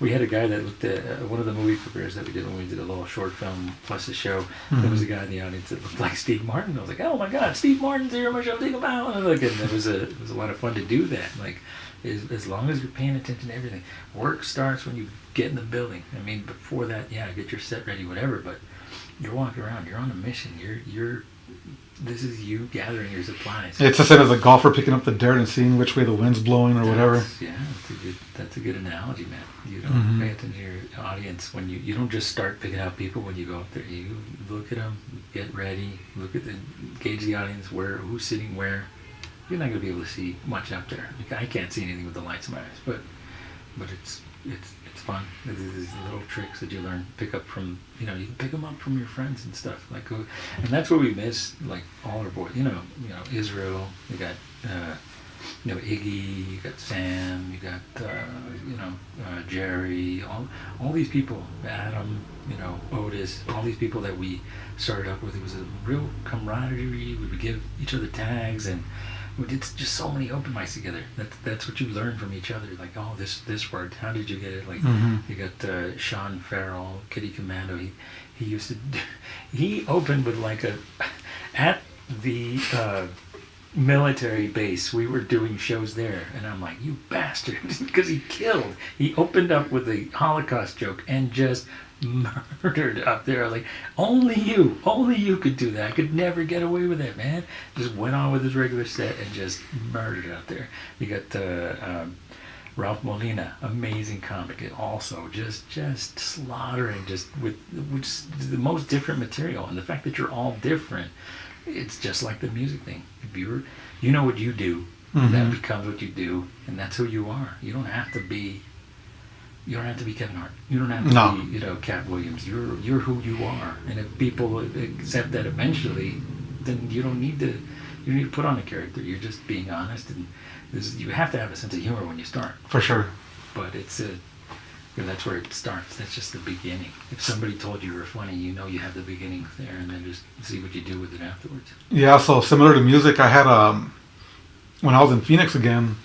We had a guy that looked at one of the movie premieres that we did when we did a little short film plus a show. There was a guy in the audience that looked like Steve Martin. I was like, oh my God, Steve Martin's here. My show, take him out. And it was a lot of fun to do that. Like, as long as you're paying attention to everything. Work starts when you get in the building. I mean, before that, yeah, get your set ready, whatever. But you're walking around. You're on a mission. This is you gathering your supplies. It's the same as a golfer picking up the dirt and seeing which way the wind's blowing or whatever. Yeah, that's a good analogy, man. You don't pay attention to your audience when you don't just start picking out people when you go up there. You look at them, get ready, gauge the audience, who's sitting where. You're not going to be able to see much out there. Like, I can't see anything with the lights in my eyes, but it's fun. These little tricks that you learn, pick up from, you can pick them up from your friends and stuff. Like, and that's what we miss. Like all our boys, Israel. You got, Iggy. You got Sam. You got, Jerry. All these people. Adam. Otis. All these people that we started up with. It was a real camaraderie. We would give each other tags and. We did just so many open mics together. That's what you learn from each other. Like, oh, this worked. How did you get it? Like, you got Sean Farrell, Kitty Commando. He used to. He opened with at the military base. We were doing shows there, and I'm like, you bastard, because he killed. He opened up with a Holocaust joke and just murdered up there. Like, only you could do that. I could never get away with it, man. Just went on with his regular set and just murdered out there. You got Ralph Molina, amazing comic, also just slaughtering, just with the most different material. And the fact that you're all different, it's just like the music thing. If you know what you do, that becomes what you do, and that's who you are. You don't have to be Kevin Hart. You don't have to be, Cat Williams. You're who you are. And if people accept that eventually, then you don't need to put on a character. You're just being honest, and you have to have a sense of humor when you start. For sure. But it's that's where it starts. That's just the beginning. If somebody told you were funny, you have the beginning there, and then just see what you do with it afterwards. Yeah. So similar to music, I had when I was in Phoenix again.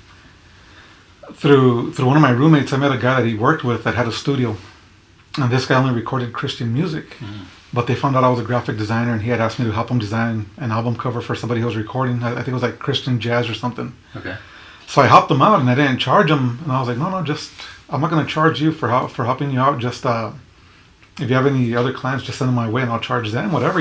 Through one of my roommates, I met a guy that he worked with that had a studio, and this guy only recorded Christian music. But they found out I was a graphic designer, and he had asked me to help him design an album cover for somebody he was recording. I think it was like Christian jazz or something. Okay. So I helped him out, and I didn't charge him. And I was like, no, I'm not going to charge you for helping you out. Just if you have any other clients, just send them my way, and I'll charge them, whatever,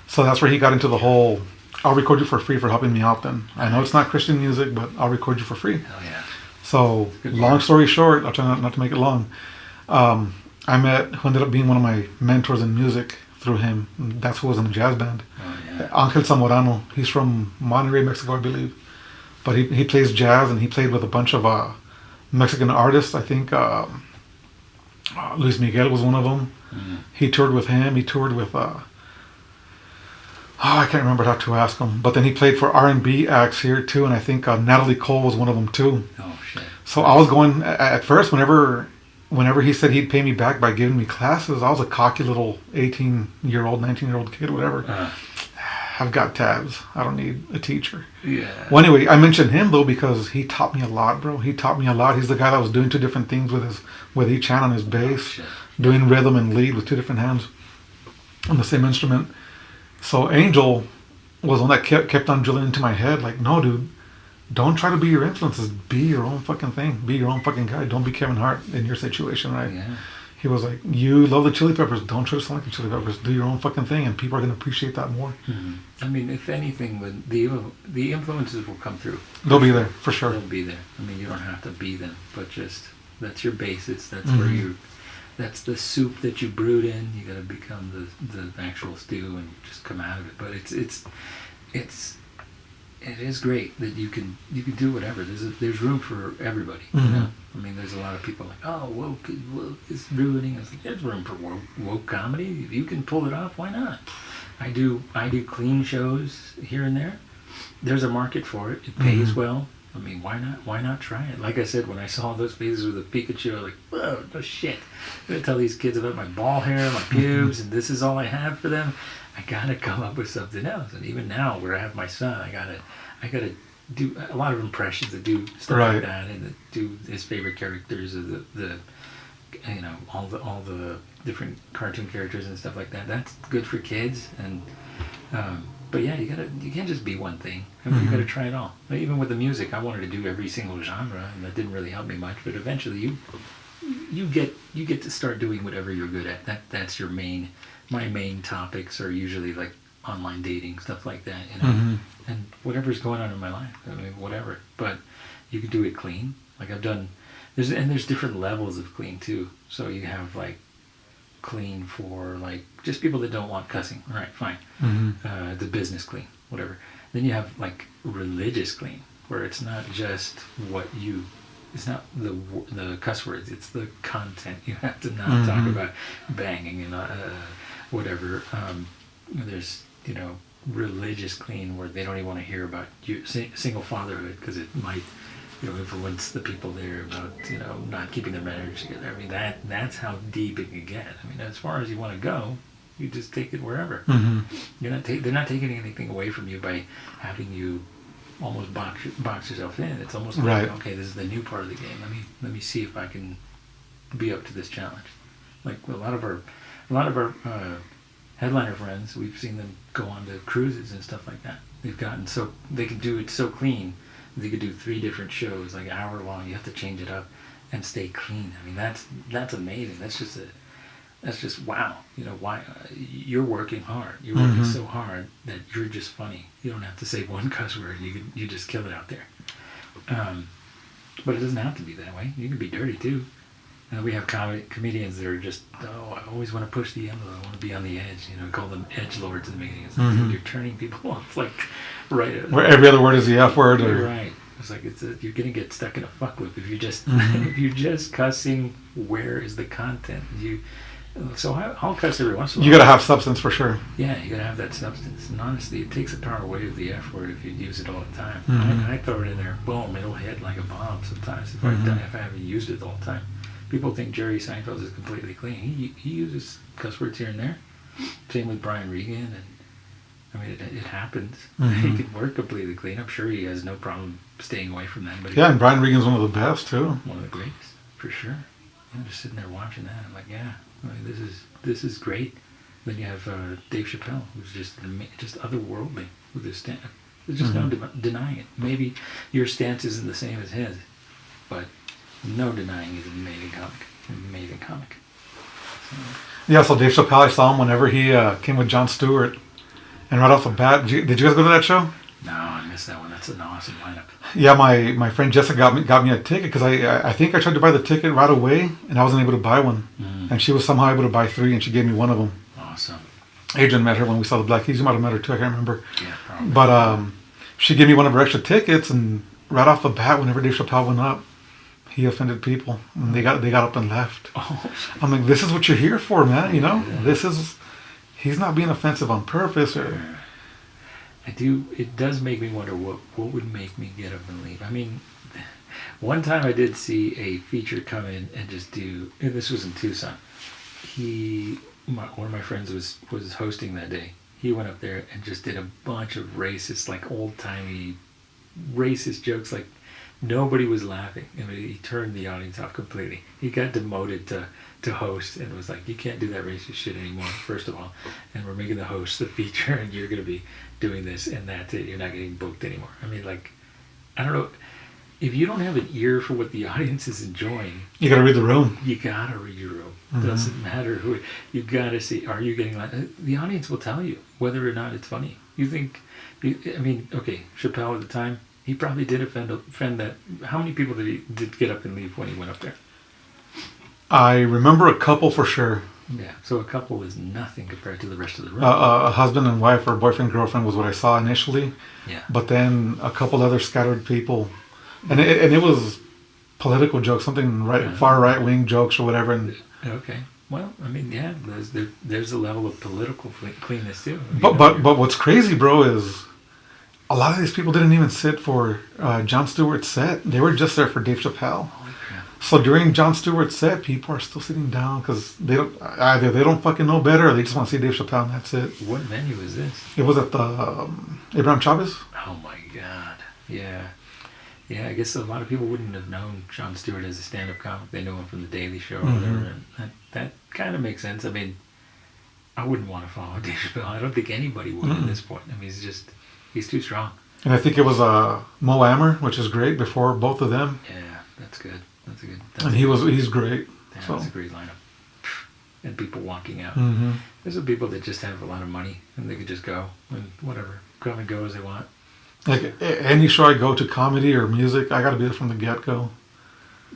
So that's where he got into the whole, I'll record you for free for helping me out then. I know it's not Christian music, but I'll record you for free. Hell yeah. So, long story short, I'll try not to make it long. I met who ended up being one of my mentors in music through him. That's who was in the jazz band. Oh, yeah. Angel Zamorano. He's from Monterrey, Mexico, I believe. But he plays jazz, and he played with a bunch of Mexican artists. I think Luis Miguel was one of them. He toured with him. He toured with... I can't remember how to ask him. But then he played for R&B acts here, too. And I think Natalie Cole was one of them, too. Oh, shit. So I was going... At first, whenever whenever he said he'd pay me back by giving me classes, I was a cocky little 18-year-old, 19-year-old kid, whatever. I've got tabs. I don't need a teacher. Yeah. Well, anyway, I mentioned him though because he taught me a lot, bro. He taught me a lot. He's the guy that was doing 2 different things with each hand on his bass, doing rhythm and lead with 2 different hands on the same instrument. So Angel was one that kept on drilling into my head, like, no, dude, don't try to be your influences. Be your own fucking thing. Be your own fucking guy. Don't be Kevin Hart in your situation, right? Yeah. He was like, you love the Chili Peppers. Don't try to sound like the Chili Peppers. Do your own fucking thing, and people are going to appreciate that more. Mm-hmm. I mean, if anything, the influences will come through. They'll be there, for sure. They'll be there. I mean, you don't have to be them, but just, that's your basis. That's where you, that's the soup that you brewed in. You got to become the actual stew and just come out of it. But it is great that you can do whatever. There's room for everybody. You know? I mean, there's a lot of people like, oh, woke is ruining. I was like, there's room for woke comedy. If you can pull it off, why not? I do clean shows here and there. There's a market for it. It pays well. I mean, why not? Why not try it? Like I said, when I saw those faces with the Pikachu, I was like, whoa, no shit. I'm gonna tell these kids about my ball hair, my pubes, and this is all I have for them. I gotta come up with something else. And even now, where I have my son, I gotta do a lot of impressions that do stuff like that, and that do his favorite characters of the you know, all the different cartoon characters and stuff like that. That's good for kids. And but yeah, you can't just be one thing. I mean, you gotta try it all. But even with the music, I wanted to do every single genre, and that didn't really help me much. But eventually, you get to start doing whatever you're good at. That's your main. My main topics are usually like online dating, stuff like that, you know, and whatever's going on in my life. I mean, whatever. But you can do it clean. Like I've done. There's different levels of clean too. So you have like clean for like just people that don't want cussing. All right, fine. The business clean, whatever. Then you have like religious clean, where it's not just it's not the cuss words. It's the content. You have to not talk about banging and whatever. There's religious clean where they don't even want to hear about single fatherhood because it might influence the people there about not keeping their marriage together. I mean that's how deep it can get. I mean, as far as you want to go, you just take it wherever. They're not taking anything away from you by having you almost box yourself in. It's almost like, okay, this is the new part of the game. Let me see if I can be up to this challenge. Like a lot of our headliner friends, we've seen them go on to cruises and stuff like that. They've gotten so they can do it so clean. They could do 3 different shows, like hour long. You have to change it up and stay clean. I mean, that's amazing. That's just wow. Why you're working hard. You're working so hard that you're just funny. You don't have to say one cuss word. You just kill it out there. But it doesn't have to be that way. You can be dirty too. We have comedians that are just, I always want to push the envelope. I want to be on the edge. Call them edgelords in the meeting. It's like you're turning people off, like right. Where every other word is the F word. Or... Right. It's like you're gonna get stuck in a fuck loop if you just if you're just cussing. Where is the content? So I'll cuss every once in a while. You gotta have substance for sure. Yeah, you gotta have that substance. And honestly, it takes the power away of the F word if you use it all the time. I throw it in there, boom, it'll hit like a bomb sometimes if I haven't used it all the time. People think Jerry Seinfeld is completely clean. He uses cuss words here and there. Same with Brian Regan, and I mean it happens. He can work completely clean. I'm sure he has no problem staying away from that. But and Brian Regan's one of the best too. One of the greatest, for sure. Just sitting there watching that, I'm like, yeah, I mean, this is great. Then you have Dave Chappelle, who's just otherworldly with his stance. There's just no denying it. Maybe your stance isn't the same as his, but no denying he's an amazing comic. Amazing comic. So Dave Chappelle, I saw him whenever he came with Jon Stewart, and right off the bat, did you guys go to that show? No, I missed that one. That's an awesome lineup. Yeah, my friend Jessica got me a ticket because I think I tried to buy the ticket right away and I wasn't able to buy one, and she was somehow able to buy 3 and she gave me one of them. Awesome. Adrian met her when we saw the Black Keys. You might have met her too. I can't remember. Yeah, probably. But she gave me one of her extra tickets, and right off the bat, whenever Dave Chappelle went up, he offended people, and they got up and left. I'm like, this is what you're here for, man. This is. He's not being offensive on purpose, or. It does make me wonder what would make me get up and leave. I mean, One time I did see a feature come in and just do, and this was in Tucson. One of my friends was hosting that day. He went up there and just did a bunch of racist, like old-timey racist jokes. Like nobody was laughing. I mean, he turned the audience off completely. He got demoted to host and was like, you can't do that racist shit anymore, first of all. And we're making the host the feature and you're going to be doing this and that's it. You're not getting booked anymore. I mean, like, I don't know. If you don't have an ear for what the audience is enjoying, You gotta read the room. you gotta read your room. Doesn't matter who. You gotta see. Are you getting like? The audience will tell you whether or not it's funny. You think? I mean, okay, Chappelle at the time, he probably did offend that. How many people did get up and leave when he went up there? I remember a couple for sure. Yeah. So a couple is nothing compared to the rest of the room. A husband and wife or boyfriend girlfriend was what I saw initially. Yeah. But then a couple other scattered people, and it was political jokes, something far right wing jokes or whatever. And Okay. Well, I mean, yeah, there's a level of political cleanness too. I mean, but what's crazy, bro, is a lot of these people didn't even sit for Jon Stewart's set. They were just there for Dave Chappelle. Holy crap. So during Jon Stewart's set, people are still sitting down because they don't fucking know better, or they just want to see Dave Chappelle, and that's it. What venue is this? It was at the Abraham Chavez. Oh my God. Yeah. Yeah, I guess a lot of people wouldn't have known Jon Stewart as a stand-up comic. They knew him from The Daily Show or whatever, and that kind of makes sense. I mean, I wouldn't want to follow Dave Chappelle. I don't think anybody would at this point. I mean, he's too strong. And I think it was Mo Ammer, which is great, before both of them. Yeah, that's good. That's a good. And he's great. Yeah, So. that's a great lineup. And people walking out. Mm-hmm. There's some people that just have a lot of money and they could just go and whatever, come and go as they want. Like any show I go to, comedy or music, I got to be there from the get-go.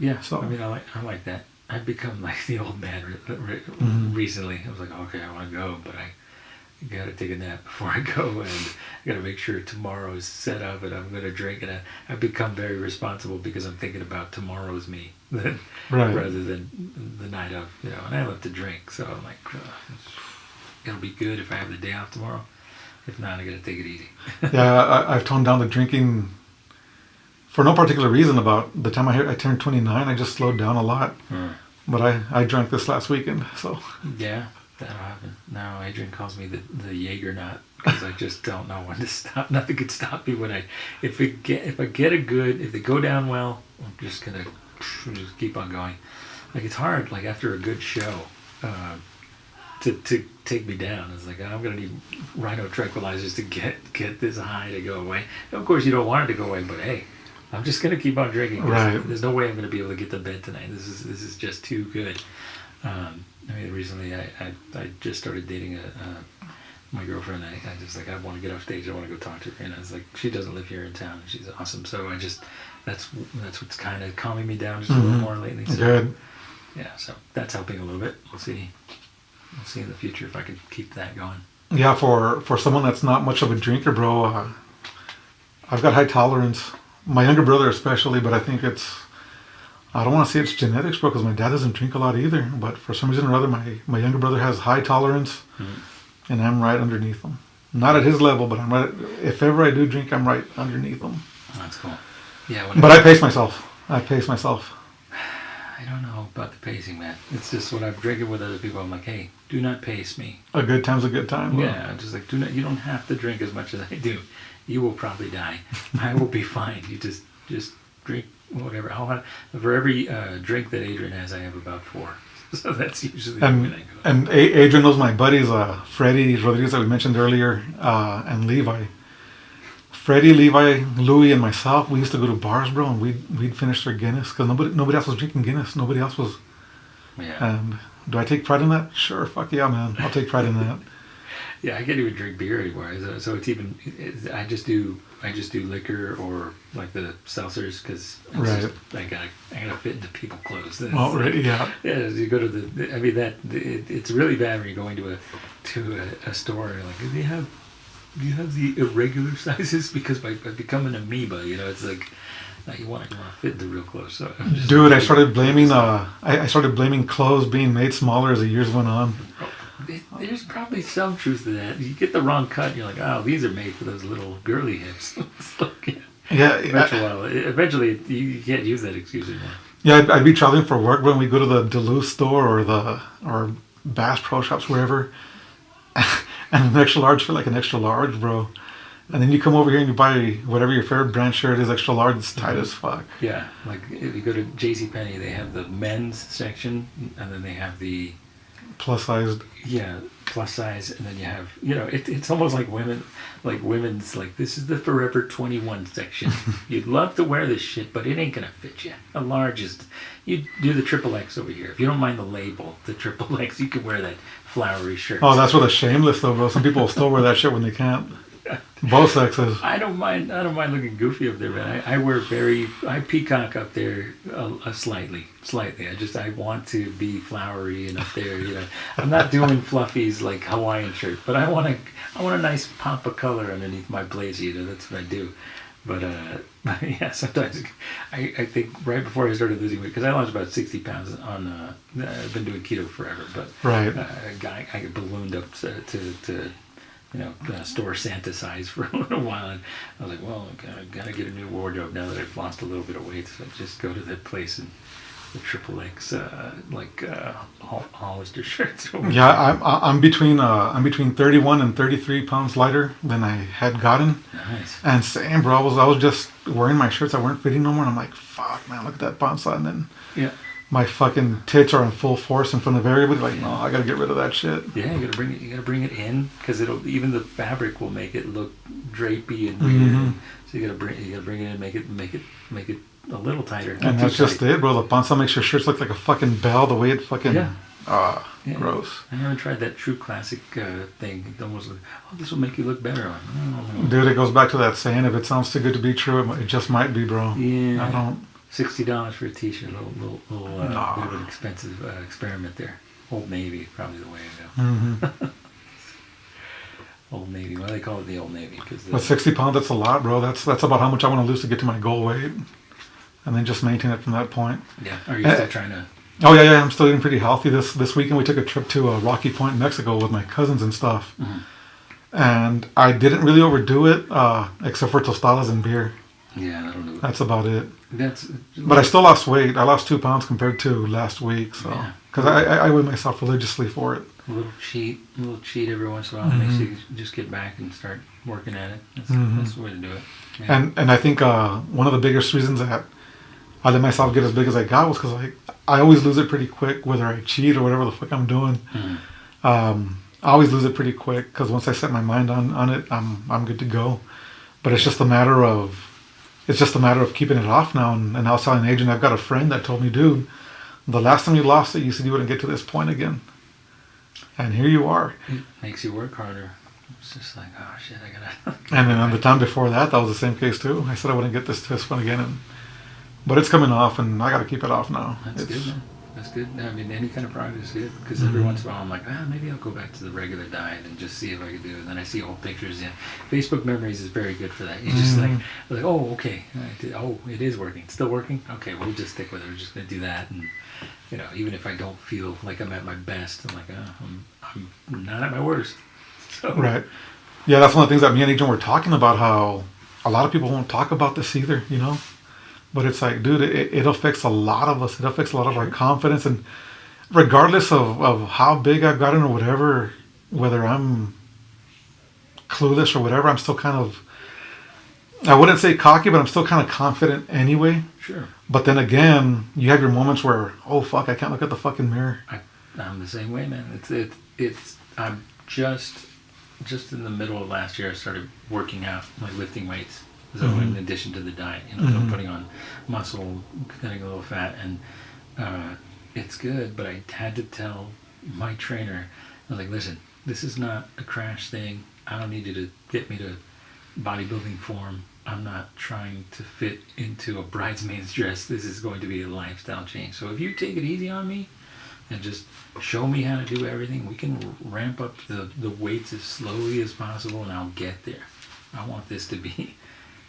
Yeah, So. I mean, I like that. I've become like the old man recently. I was like, okay, I want to go, but I got to take a nap before I go, and I got to make sure tomorrow is set up, and I'm going to drink. And I've become very responsible because I'm thinking about tomorrow's me rather than the night of, you know. And I love to drink, so I'm like, it'll be good if I have the day off tomorrow. If not, I got to take it easy. Yeah, I've toned down the drinking for no particular reason. About the time I turned 29, I just slowed down a lot. But I drank this last weekend, so. Yeah, that'll happen. Now Adrian calls me the Jaeger nut because I just don't know when to stop. Nothing could stop me when if they go down well, I'm just gonna just keep on going. Like it's hard. Like after a good show, to take me down. It's like I'm gonna need rhino tranquilizers to get this high to go away. And of course, you don't want it to go away, but hey, I'm just gonna keep on drinking. Right. There's no way I'm gonna be able to get to bed tonight. This is just too good. I mean, recently I just started dating my girlfriend. I just like I want to get off stage. I want to go talk to her, and I was like, she doesn't live here in town. And she's awesome. So I just that's what's kind of calming me down just a little more lately. So, Good. yeah, so that's helping a little bit. We'll see in the future if I can keep that going. Yeah, for someone that's not much of a drinker, bro, I've got high tolerance. My younger brother especially, but I think I don't want to say it's genetics, bro, because my dad doesn't drink a lot either. But for some reason or other, my younger brother has high tolerance, and I'm right underneath him. Not at his level, but I'm right. If ever I do drink, I'm right underneath him. That's cool. Yeah, But I pace myself. I don't know about the pacing, man. It's just when I'm drinking with other people, I'm like, hey, do not pace me. A good time's a good time. Bro. Yeah, I'm just like, you don't have to drink as much as I do. You will probably die. I will be fine. You just drink whatever. For every drink that Adrian has, I have about 4. So that's usually the way I go. And Adrian knows my buddies, Freddie Rodriguez that we mentioned earlier, and Levi. Freddie, Levi, Louie, and myself, we used to go to bars, bro, and we'd finish their Guinness because nobody else was drinking Guinness. Nobody else was. Yeah. And do I take pride in that? Sure, fuck yeah, man. I'll take pride in that. Yeah, I can't even drink beer anymore. So it's even. I just do liquor or like the seltzers because I gotta fit into people's clothes. Oh, right, yeah. Yeah, you go to the. I mean it's really bad when you go into a store and you're like, do you have the irregular sizes? Because I've become an amoeba. You know, it's like. You want to fit into real clothes. So dude, I started blaming. I started blaming clothes being made smaller as the years went on. There's probably some truth to that. You get the wrong cut, and you're like, oh, these are made for those little girly hips. Yeah, Eventually, you can't use that excuse anymore. yeah. I'd be traveling for work when we go to the Duluth store or Bass Pro Shops, wherever, and an extra large for like an extra large, bro. And then you come over here and you buy whatever your favorite brand shirt is, extra large. It's tight as fuck. Yeah, like if you go to JCPenney, they have the men's section, and then they have the Plus sized. yeah plus size, and then you have it's almost like women's like this is the Forever 21 section. You'd love to wear this shit, but it ain't gonna fit you. A large is you do the triple X over here. If you don't mind the label, the triple X, you can wear that flowery shirt. Oh, that's for the shameless though, bro. Some people will still wear that shit when they can't. Both sexes. I don't mind looking goofy up there, man. I peacock up there slightly. I want to be flowery and up there. I'm not doing fluffies like Hawaiian shirt, but I want a nice pop of color underneath my blazer. That's what I do. But yeah, sometimes I think right before I started losing weight, because I lost about 60 pounds on. I've been doing keto forever, but right. I get ballooned up to store Santa size for a little while, and I was like, well, I gotta get a new wardrobe now that I've lost a little bit of weight. So I just go to that place and the triple X Hollister shirts. Yeah, I'm between 31 and 33 pounds lighter than I had gotten. Nice. And same, bro. I was just wearing my shirts that weren't fitting no more, and I'm like, fuck, man, look at that bounce line. And then my fucking tits are in full force in front of everybody. Like, no, I gotta get rid of that shit. Yeah, you gotta bring it in, because even the fabric will make it look drapey and weird. Mm-hmm. So you gotta bring it in, make it a little tighter. And that's just it, bro. The panza makes your shirts look like a fucking bell. The way it fucking gross. I never tried that True Classic thing. It almost like, this will make you look better. Dude, it goes back to that saying: if it sounds too good to be true, it just might be, bro. Yeah. I don't. $60 for a T-shirt, a little bit of an expensive experiment there. Old Navy, probably the way to go. Mm-hmm. Old Navy. Why do they call it the Old Navy? But 60 pounds, that's a lot, bro. That's about how much I want to lose to get to my goal weight, and then just maintain it from that point. Yeah. Are you still trying to? Oh yeah. I'm still eating pretty healthy. This weekend we took a trip to Rocky Point, Mexico, with my cousins and stuff, and I didn't really overdo it, except for tostadas and beer. Yeah, I don't know. That's about it. But I still lost weight. I lost 2 pounds compared to last week. So, because I weigh myself religiously for it. A little cheat every once in a while makes you just get back and start working at it. That's the way to do it. Yeah. And I think one of the biggest reasons that I let myself get as big as I got was because I always lose it pretty quick, whether I cheat or whatever the fuck I'm doing. I always lose it pretty quick because once I set my mind on it, I'm good to go. But it's just a matter of keeping it off now. And I was telling an agent, I've got a friend that told me, dude, the last time you lost it, you said you wouldn't get to this point again. And here you are. It makes you work harder. It's just like, oh shit, I gotta. And then the time before that was the same case too. I said I wouldn't get to this one again, but it's coming off, and I got to keep it off now. That's good, man. That's good. I mean, any kind of progress is good, because every once in a while I'm like, maybe I'll go back to the regular diet and just see if I can do it. And then I see old pictures. Yeah, Facebook Memories is very good for that. You just like, oh, okay, it is working. It's still working. Okay, we'll just stick with it. We're just gonna do that, and even if I don't feel like I'm at my best, I'm like, I'm not at my worst. So. Right. Yeah, that's one of the things that me and Agent were talking about. How a lot of people won't talk about this either. But it's like, dude, it affects a lot of us. It affects a lot of our confidence. And regardless of how big I've gotten or whatever, whether I'm clueless or whatever, I'm still kind of, I wouldn't say cocky, but I'm still kind of confident anyway. Sure. But then again, you have your moments where, oh, fuck, I can't look at the fucking mirror. I'm the same way, man. I'm just in the middle of last year, I started working out, like lifting weights. So in addition to the diet, so putting on muscle, cutting a little fat, and it's good. But I had to tell my trainer, I was like, listen, this is not a crash thing. I don't need you to get me to bodybuilding form. I'm not trying to fit into a bridesmaid's dress. This is going to be a lifestyle change. So if you take it easy on me and just show me how to do everything, we can ramp up the weights as slowly as possible, and I'll get there. I want this to be...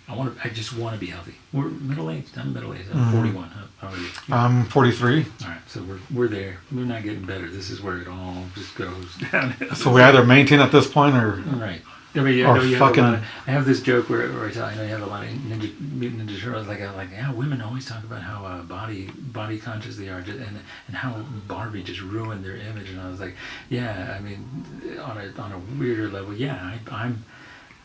I just want to be healthy. We're middle-aged. I'm middle-aged. I'm 41. How are you? I'm 43. All right, so we're there. We're not getting better. This is where it all just goes down. So we either maintain at this point or... Right. I mean, I Or know you have fucking- a lot of, I have this joke where I tell, I know you have a lot of Mutant Ninja Turtles. Like, yeah, women always talk about how body conscious they are, and how Barbie just ruined their image. And I was like, yeah, I mean, on a weirder level, yeah,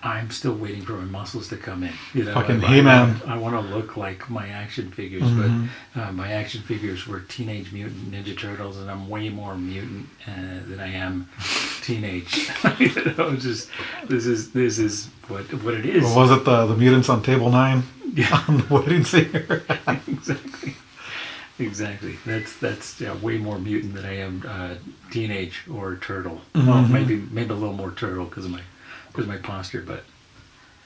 I'm still waiting for my muscles to come in. You know, Fucking He-Man. I want to look like my action figures, Mhm. but my action figures were Teenage Mutant Ninja Turtles, and I'm way more mutant than I am teenage. You know, just this is what it is. Or was it the mutants on Table 9 Yeah, on the wedding singer? exactly. That's way more mutant than I am teenage or turtle. Well, Mhm. maybe a little more turtle because of my posture, but.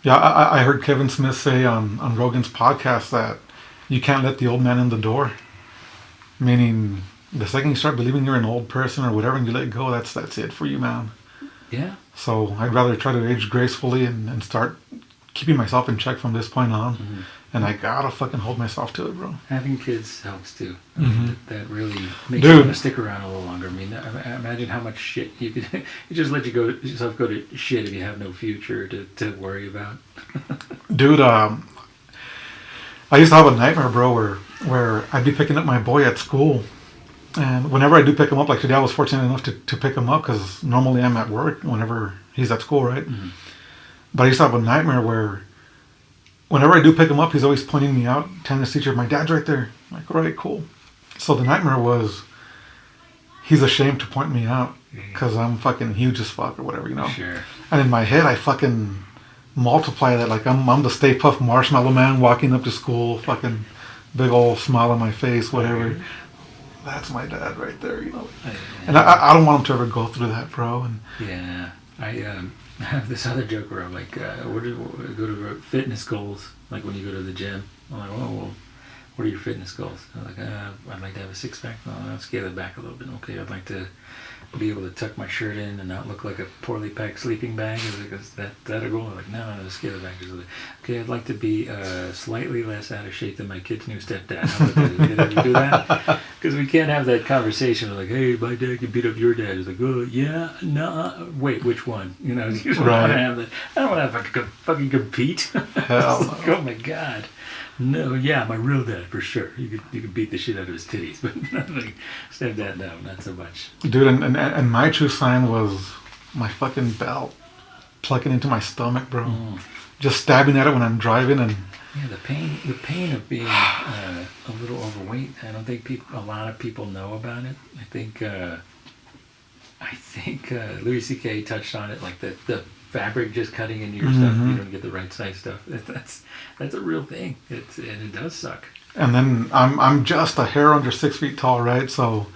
Yeah, I heard Kevin Smith say on Rogan's podcast that you can't let the old man in the door. Meaning, the second you start believing you're an old person or whatever and you let go, that's it for you, man. Yeah. So I'd rather try to age gracefully and start keeping myself in check from this point on. Mhm. And I gotta fucking hold myself to it, bro. Having kids helps too. I Mhm. mean, that really makes Dude. you want to stick around a little longer. I mean, I imagine how much shit you could you just let yourself go to shit if you have no future to worry about. Dude, I used to have a nightmare, bro, where I'd be picking up my boy at school. And whenever I do pick him up, like today I was fortunate enough to pick him up because normally I'm at work whenever he's at school, right? Mhm. But I used to have a nightmare where whenever I do pick him up, he's always pointing me out, telling his teacher, my dad's right there. I'm like, all right, cool. So the nightmare was he's ashamed to point me out because I'm fucking huge as fuck or whatever, you know? Sure. And in my head, I fucking multiply that. Like, I'm the Stay Puft Marshmallow Man walking up to school, fucking big old smile on my face, whatever. That's my dad right there, you know? And I don't want him to ever go through that, bro. And Yeah, I have this other joke where I'm like, go to fitness goals, like when you go to the gym. I'm like, oh, well, what are your fitness goals? I'm like, I'd like to have a six-pack. No, I'll scale it back a little bit. Okay, I'd like to be able to tuck my shirt in and not look like a poorly packed sleeping bag. Is that a goal? I'm like, no, scale it back. Okay, I'd like to be slightly less out of shape than my kid's new stepdad. How about that? Did you do that? Because we can't have that conversation. We're like, hey, my dad can beat up your dad. It's like, oh, yeah, no, wait, which one? You know, you don't want to have that. I don't want to have to fucking compete. Hell It's like, oh my god. No, yeah, my real dad for sure. You could beat the shit out of his titties, but like, stepdad, no, not so much. dude, and my true sign was my fucking belt plugging into my stomach, bro. Mm. Just stabbing at it when I'm driving and... Yeah, the pain of being a little overweight. I don't think a lot of people know about it. I think Louis C.K. touched on it, like the fabric just cutting into your stuff. You don't get the right size stuff. That's a real thing. And it does suck. And then I'm just a hair under 6 feet tall, right? So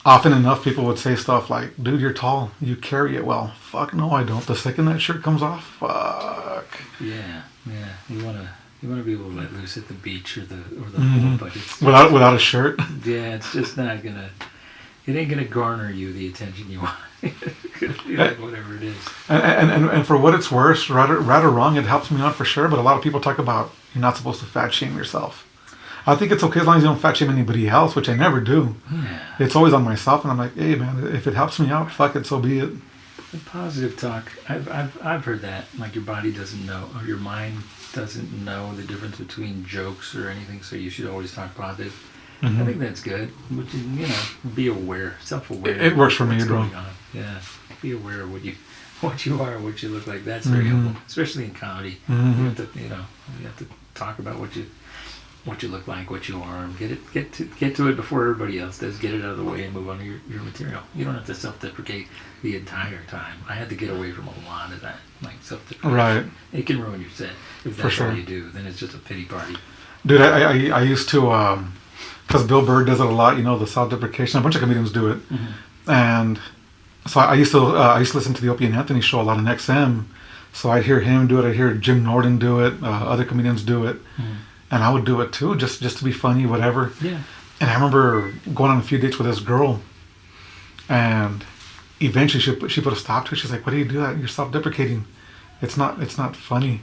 often enough people would say stuff like, dude, you're tall. You carry it well. Fuck no, I don't. The second that shirt comes off, fuck. Yeah. You wanna be able to let loose at the beach or the pool, but it's Without a shirt. yeah, it's just not gonna. It ain't gonna garner you the attention you want. It's gonna be like whatever it is. And for what it's worth, right or wrong, it helps me out for sure. But a lot of people talk about you're not supposed to fat shame yourself. I think it's okay as long as you don't fat shame anybody else, which I never do. Yeah. It's always on myself, and I'm like, hey man, if it helps me out, fuck it, so be it. The positive talk. I've heard that. Like your body doesn't know, or your mind doesn't know the difference between jokes or anything. So you should always talk positive. Mhm. I think that's good. But be aware, self-aware. It works for me, what's bro. going on. Yeah, be aware of what you are, what you look like. That's very helpful, especially in comedy. Mhm. You have to talk about what you look like, what you are, and get to it before everybody else does. Get it out of the way and move on to your material. You don't have to self-deprecate the entire time. I had to get away from a lot of that, like self-deprecation. Right. It can ruin your set if For that's sure. all you do. Then it's just a pity party. Dude, I used to, because Bill Burr does it a lot, the self-deprecation. A bunch of comedians do it. Mm-hmm. And so I used to listen to the Opie and Anthony show a lot on XM. So I'd hear him do it. I'd hear Jim Norton do it. Other comedians do it. Mm-hmm. And I would do it too, just to be funny, whatever. Yeah. And I remember going on a few dates with this girl. And eventually she put a stop to it. She's like, why do you do that? You're self-deprecating. It's not funny.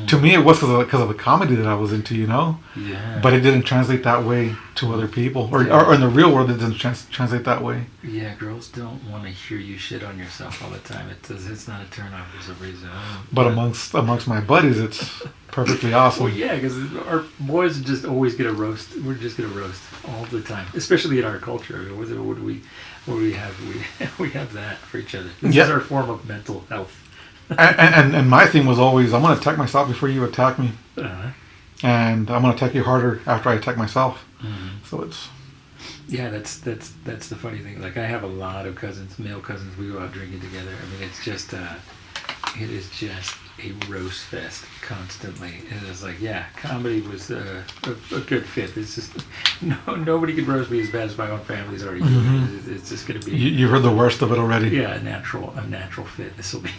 To me, it was because of the comedy that I was into, you know. Yeah. But it didn't translate that way to other people, or in the real world, it didn't translate that way. Yeah, girls don't want to hear you shit on yourself all the time. It's not a turn on for some reason. But amongst my buddies, it's perfectly awesome. Well, yeah, because our boys just always get a roast. We're just gonna roast all the time, especially in our culture. I mean, what do we have? We have that for each other. This is our form of mental health. and my thing was always, I'm gonna attack myself before you attack me, and I'm gonna attack you harder after I attack myself. So it's that's the funny thing. Like I have a lot of cousins, male cousins. We go out drinking together. I mean, it's just it is just a roast fest constantly. And it's like, yeah, comedy was a good fit. It's just nobody could roast me as bad as my own family's already doing. It's just gonna be. You heard the worst of it already. Yeah, a natural fit. This will be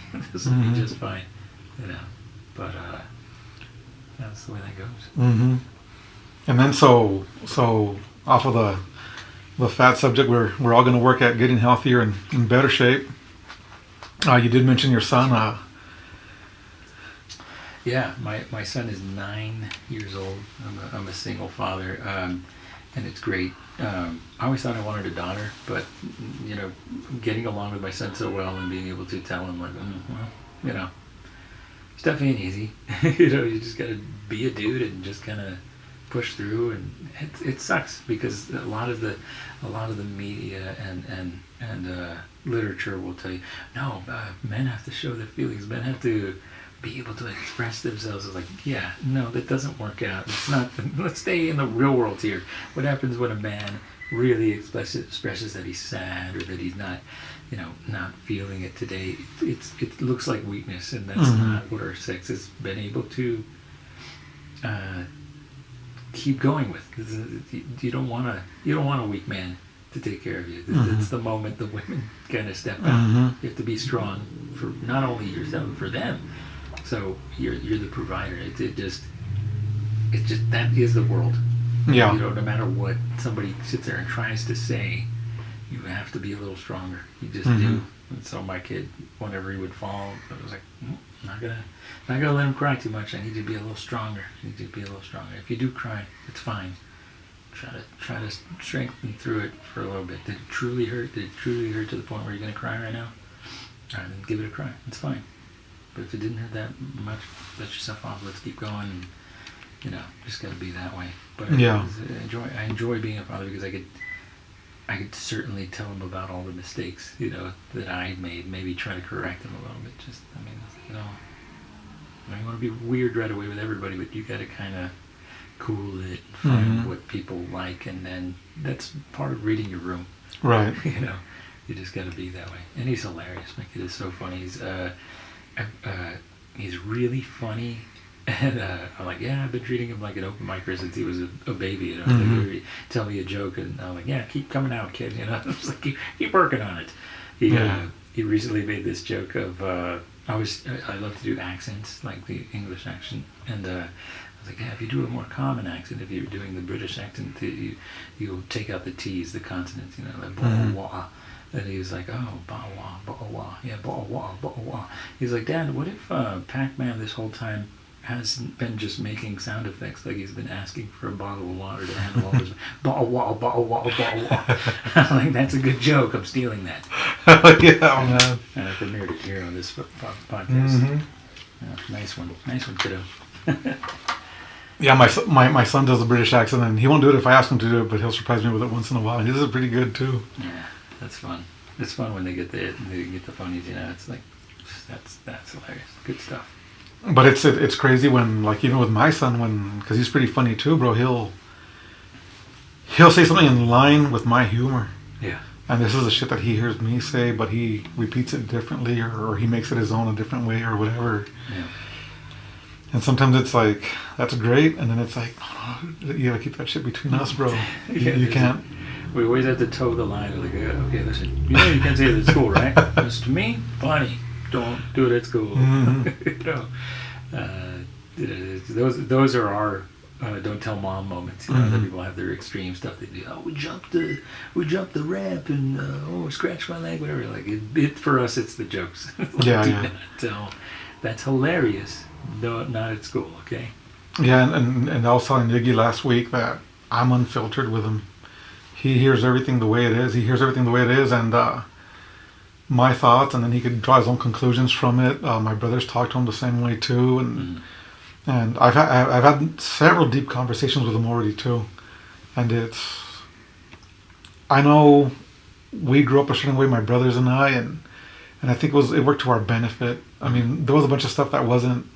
just fine, you know. But that's the way that goes. And then so off of the fat subject, we're all going to work at getting healthier and in better shape. You did mention your son. Yeah, my son is 9 years old. I'm a single father, and it's great. I always thought I wanted a daughter, but you know, getting along with my son so well and being able to tell him like, well, you know, stuff ain't easy. You know, you just gotta be a dude and just kind of push through, and it sucks because a lot of the media and literature will tell you, no, men have to show their feelings, men have to be able to express themselves. It's like, yeah, no, that doesn't work out. It's not. Let's stay in the real world here. What happens when a man really expresses that he's sad or that he's not, you know, not feeling it today? It looks like weakness, and that's not what our sex has been able to keep going with. You don't want a weak man to take care of you. It's the moment the women kind of step out. You have to be strong for not only yourself, but for them. So you're the provider. It's just that is the world. Yeah. You know, no matter what somebody sits there and tries to say, you have to be a little stronger. You just do. And so my kid, whenever he would fall, I was like, not gonna let him cry too much. I need you to be a little stronger. If you do cry, it's fine. Try to strengthen through it for a little bit. Did it truly hurt? Did it truly hurt to the point where you're gonna cry right now? All right, then give it a cry. It's fine. But if it didn't hurt that much, let yourself off. Let's keep going. And, you know, just gotta be that way. But I enjoy being a father because I could certainly tell him about all the mistakes, you know, that I made. Maybe try to correct him a little bit. Just, I mean, you know, I don't want to be weird right away with everybody, but you gotta kind of cool it, find what people like, and then that's part of reading your room. Right. You know, you just gotta be that way. And he's hilarious. My kid is so funny. He's really funny, and I'm like, yeah, I've been treating him like an open micer since he was a baby. You know, like, tell me a joke, and I'm like, yeah, keep coming out, kid. You know, it's like keep working on it. He recently made this joke of I love to do accents, like the English accent, and I was like, yeah, if you do a more common accent, if you're doing the British accent, you'll take out the T's, the consonants, you know, like blah. And he was like, oh, ba-wah, yeah, ba-wah. He's like, Dad, what if Pac-Man this whole time has been just making sound effects, like he's been asking for a bottle of water to handle all his ba-wah. I'm like, that's a good joke. I'm stealing that. Yeah, man. And I premiered it here on this podcast. Nice one, kiddo. Yeah, my son does the British accent, and he won't do it if I ask him to do it, but he'll surprise me with it once in a while. And he does it pretty good too. Yeah. That's fun. It's fun when they get the funnies, you know. It's like that's hilarious. Good stuff. But it's crazy when, like, even with my son, because he's pretty funny too, bro. He'll say something in line with my humor. Yeah. And this is the shit that he hears me say, but he repeats it differently, or he makes it his own a different way, or whatever. Yeah. And sometimes it's like, that's great, and then it's like, oh, you gotta keep that shit between us, bro. You can't. We always have to toe the line. Like, okay, listen, you know you can't say it at school, right? It's to me, funny. Don't do it at school. You know, those are our don't tell mom moments. You know, other people have their extreme stuff they do. Oh, we jumped the ramp and scratched my leg, whatever. Like it for us, it's the jokes. Like, yeah. Tell That's hilarious. No, not at school. Okay. Yeah, and I was telling Iggy last week that I'm unfiltered with him. He hears everything the way it is. And my thoughts, and then he could draw his own conclusions from it. My brothers talk to him the same way too, and I've had several deep conversations with him already too, and I know we grew up a certain way, my brothers and I, and I think it worked to our benefit. I mean, there was a bunch of stuff that wasn't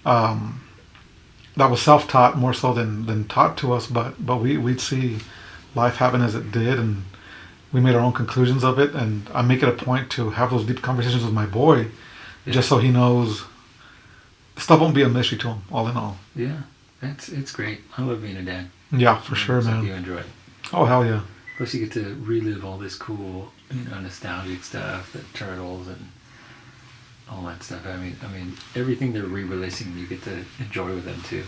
that was self-taught more so than taught to us, but we'd see life happen as it did, and we made our own conclusions of it. And I make it a point to have those deep conversations with my boy, just so he knows stuff won't be a mystery to him, all in all. Yeah, it's great. I love being a dad. Yeah, for sure, man. You enjoy it. Oh, hell yeah. Plus, you get to relive all this cool, nostalgic stuff, the turtles and all that stuff. I mean, everything they're re-releasing, you get to enjoy with them too.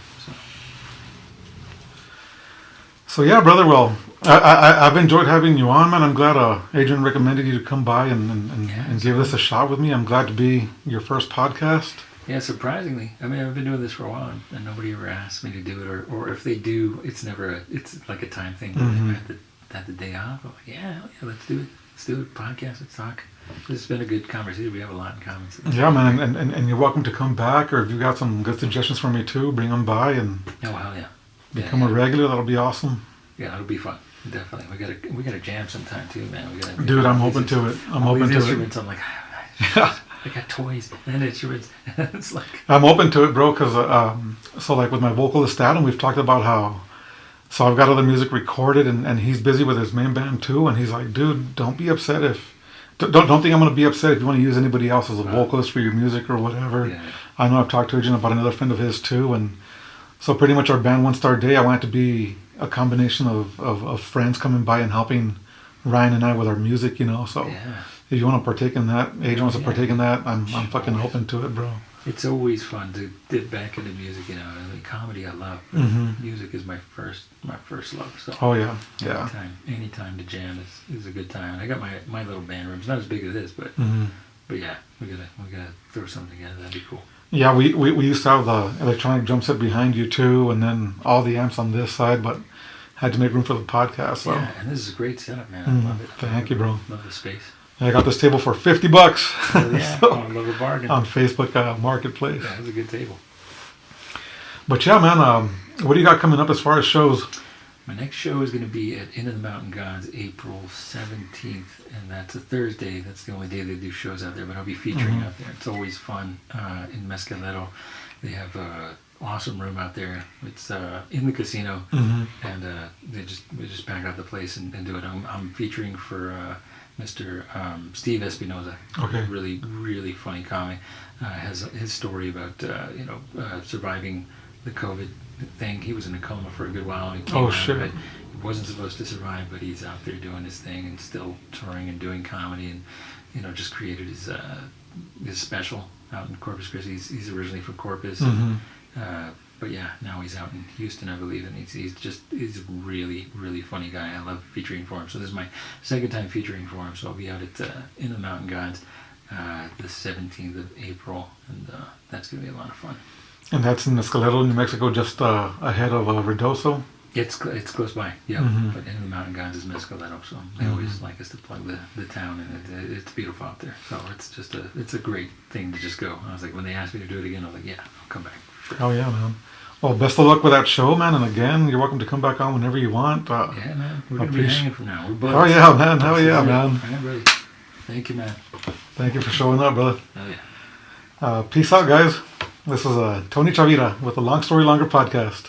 So yeah, brother. Well, I've enjoyed having you on, man. I'm glad Adrian recommended you to come by and give this a shot with me. I'm glad to be your first podcast. Yeah, surprisingly. I mean, I've been doing this for a while, and nobody ever asked me to do it, or if they do, it's like a time thing. Mm-hmm. I had the day off. I'm like, yeah, let's do it. Let's do it. Podcast. Let's talk. This has been a good conversation. We have a lot in common. Yeah, man, and you're welcome to come back, or if you got some good suggestions for me too, bring them by and oh hell yeah, become a regular. That'll be awesome. Yeah, it'll be fun. Definitely. We gotta jam sometime too, man. Dude, I'm open to it. I'm open to it. I'm like, I got toys and instruments. It's like I'm open to it, bro. Cause so like with my vocalist Adam, we've talked about how. So I've got other music recorded, and he's busy with his main band too. And he's like, dude, don't be upset if. Don't think I'm gonna be upset if you want to use anybody else as a vocalist for your music or whatever. Yeah. I know I've talked to Adrian about another friend of his too, and so pretty much our band One Star Day, I want it to be a combination of friends coming by and helping Ryan and I with our music, So if you want to partake in that, Adrian wants to partake in that, I'm fucking open to it, bro. It's always fun to dip back into music, I mean, comedy I love. Music is my first love. So oh yeah. Anytime to jam is a good time. And I got my little band room. It's not as big as this, but yeah, we gotta throw something together. That'd be cool. Yeah, we used to have the electronic drum set behind you too, and then all the amps on this side, but had to make room for the podcast. So. Yeah, and this is a great setup, man. I love it. Thank you, bro. Love the space. I got this table for $50. Oh, yeah, so, I love a bargain. On Facebook Marketplace. Yeah, it's a good table. But yeah, man, what do you got coming up as far as shows? My next show is going to be at Inn of the Mountain Gods, April 17th, and that's a Thursday. That's the only day they do shows out there, but I'll be featuring out there. It's always fun in Mescaleto. They have an awesome room out there. It's in the casino, and we just back out the place and do it. I'm featuring for Mr. Steve Espinoza. Okay. Really, really funny comic. Has his story about surviving the COVID thing. He was in a coma for a good while. He came out of it. He wasn't supposed to survive, but he's out there doing his thing and still touring and doing comedy, and just created his special out in Corpus Christi. He's originally from Corpus, but yeah, now he's out in Houston, I believe, and he's a really, really funny guy. I love featuring for him. So this is my second time featuring for him. So I'll be out at In the Mountain Gods the 17th of April, and that's gonna be a lot of fun. And that's in Mescaleto, New Mexico, just ahead of Ruidoso? It's close by, yeah. But In the Mountain Gods is Mescaleto, so they always like us to plug the town, and it's beautiful out there. So it's a great thing to just go. I was like, when they asked me to do it again, I was like, yeah, I'll come back. Sure. Oh yeah, man. Well, best of luck with that show, man. And again, you're welcome to come back on whenever you want. Yeah, man. We're going to be hanging from now. We're buds. Oh yeah, man. Hell yeah, man. All right, buddy. Thank you, man. Thank you for showing up, brother. Oh yeah. Peace out, guys. This is Tony Chavira with the Long Story Longer podcast.